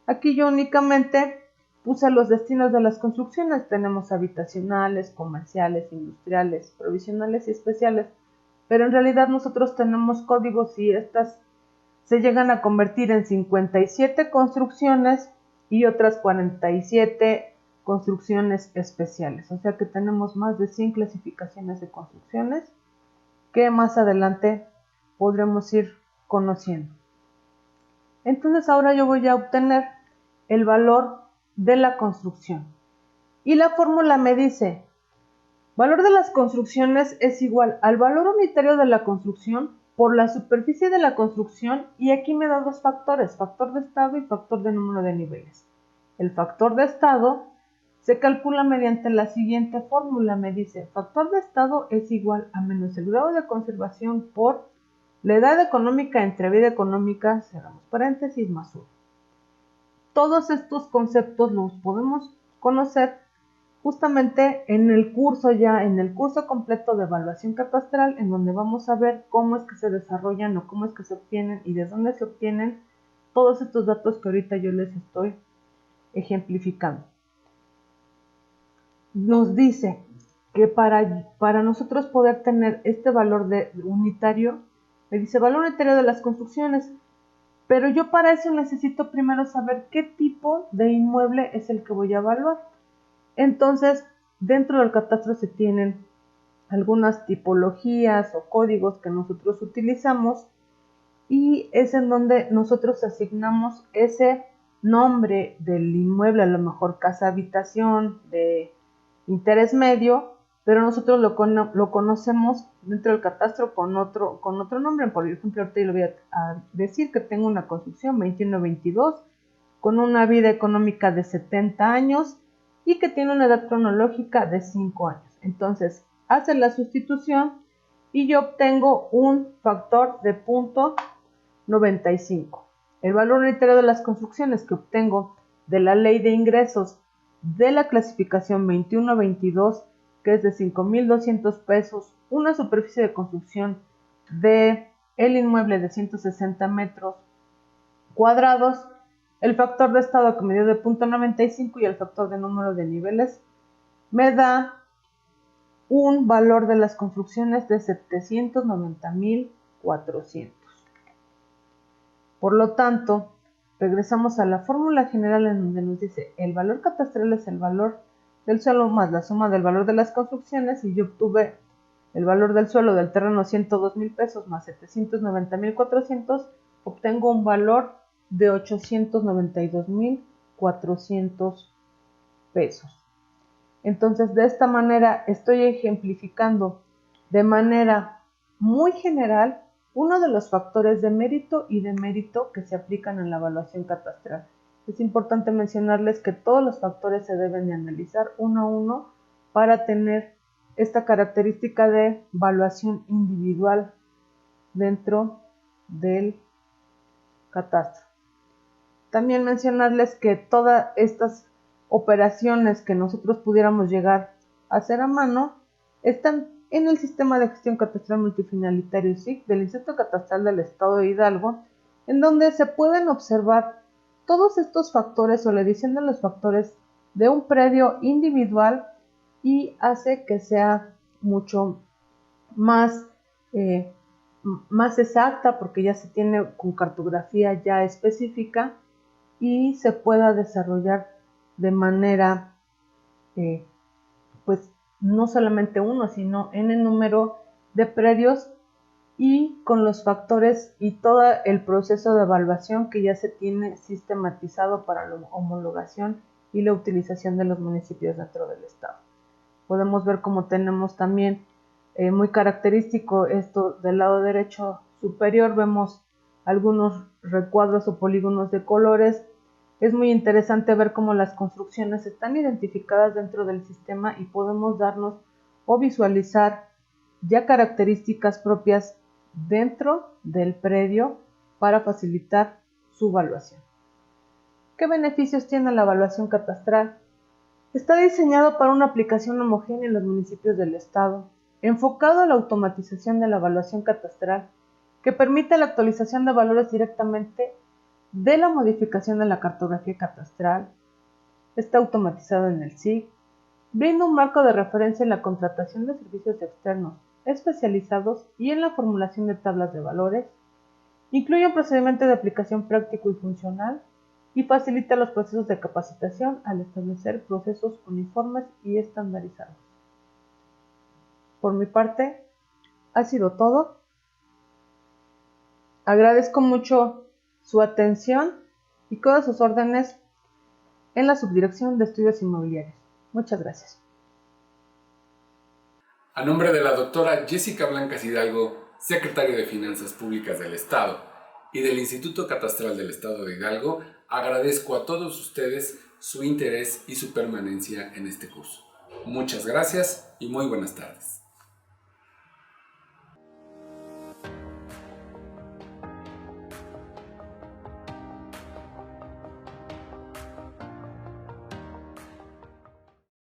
Aquí yo únicamente puse los destinos de las construcciones. Tenemos habitacionales, comerciales, industriales, provisionales y especiales. Pero en realidad nosotros tenemos códigos y estas se llegan a convertir en 57 construcciones y otras 47 construcciones especiales. O sea que tenemos más de 100 clasificaciones de construcciones que más adelante podremos ir conociendo. Entonces ahora yo voy a obtener el valor de la construcción. Y la fórmula me dice, valor de las construcciones es igual al valor unitario de la construcción por la superficie de la construcción, y aquí me da dos factores, factor de estado y factor de número de niveles. El factor de estado se calcula mediante la siguiente fórmula. Me dice, factor de estado es igual a menos el grado de conservación por la edad económica entre vida económica, cerramos paréntesis, más 1. Todos estos conceptos los podemos conocer justamente en el curso completo de evaluación catastral, en donde vamos a ver cómo es que se desarrollan o cómo es que se obtienen y de dónde se obtienen todos estos datos que ahorita yo les estoy ejemplificando. Nos dice que para nosotros poder tener este valor de unitario, me dice valor unitario de las construcciones, pero yo para eso necesito primero saber qué tipo de inmueble es el que voy a evaluar. Entonces, dentro del catastro se tienen algunas tipologías o códigos que nosotros utilizamos, y es en donde nosotros asignamos ese nombre del inmueble, a lo mejor casa habitación de interés medio, pero nosotros lo conocemos dentro del catastro con otro nombre. Por ejemplo, ahorita le voy a decir que tengo una construcción 2122 con una vida económica de 70 años y que tiene una edad cronológica de 5 años. Entonces, hace la sustitución y yo obtengo un factor de 0.95. El valor unitario de las construcciones que obtengo de la ley de ingresos de la clasificación 2122, que es de 5,200 pesos, una superficie de construcción de el inmueble de 160 metros cuadrados, el factor de estado que me dio de 0.95 y el factor de número de niveles me da un valor de las construcciones de 790,400. Por lo tanto, regresamos a la fórmula general en donde nos dice el valor catastral es el valor del suelo más la suma del valor de las construcciones, y yo obtuve el valor del suelo del terreno 102,000 pesos más 790,400, obtengo un valor de 892,400 pesos. Entonces, de esta manera estoy ejemplificando de manera muy general uno de los factores de mérito y demérito que se aplican en la evaluación catastral. Es importante mencionarles que todos los factores se deben de analizar uno a uno para tener esta característica de evaluación individual dentro del catastro. También mencionarles que todas estas operaciones que nosotros pudiéramos llegar a hacer a mano están en el Sistema de Gestión Catastral Multifinalitario SIC del Instituto Catastral del Estado de Hidalgo, en donde se pueden observar todos estos factores o la edición de los factores de un predio individual, y hace que sea mucho más exacta, porque ya se tiene con cartografía ya específica y se pueda desarrollar de manera pues no solamente uno, sino en el número de predios y con los factores y todo el proceso de evaluación que ya se tiene sistematizado para la homologación y la utilización de los municipios dentro del estado. Podemos ver cómo tenemos también muy característico esto del lado derecho superior, vemos algunos recuadros o polígonos de colores. Es muy interesante ver cómo las construcciones están identificadas dentro del sistema y podemos darnos o visualizar ya características propias dentro del predio para facilitar su evaluación. ¿Qué beneficios tiene la evaluación catastral? Está diseñado para una aplicación homogénea en los municipios del estado, enfocado a la automatización de la evaluación catastral, que permite la actualización de valores directamente de la modificación de la cartografía catastral. Está automatizado en el SIC, brinda un marco de referencia en la contratación de servicios externos especializados y en la formulación de tablas de valores, incluye un procedimiento de aplicación práctico y funcional, y facilita los procesos de capacitación al establecer procesos uniformes y estandarizados. Por mi parte, ha sido todo. Agradezco mucho su atención y todas sus órdenes en la Subdirección de Estudios Inmobiliarios. Muchas gracias. A nombre de la doctora Jessica Blancas Hidalgo, secretaria de Finanzas Públicas del Estado, y del Instituto Catastral del Estado de Hidalgo, agradezco a todos ustedes su interés y su permanencia en este curso. Muchas gracias y muy buenas tardes.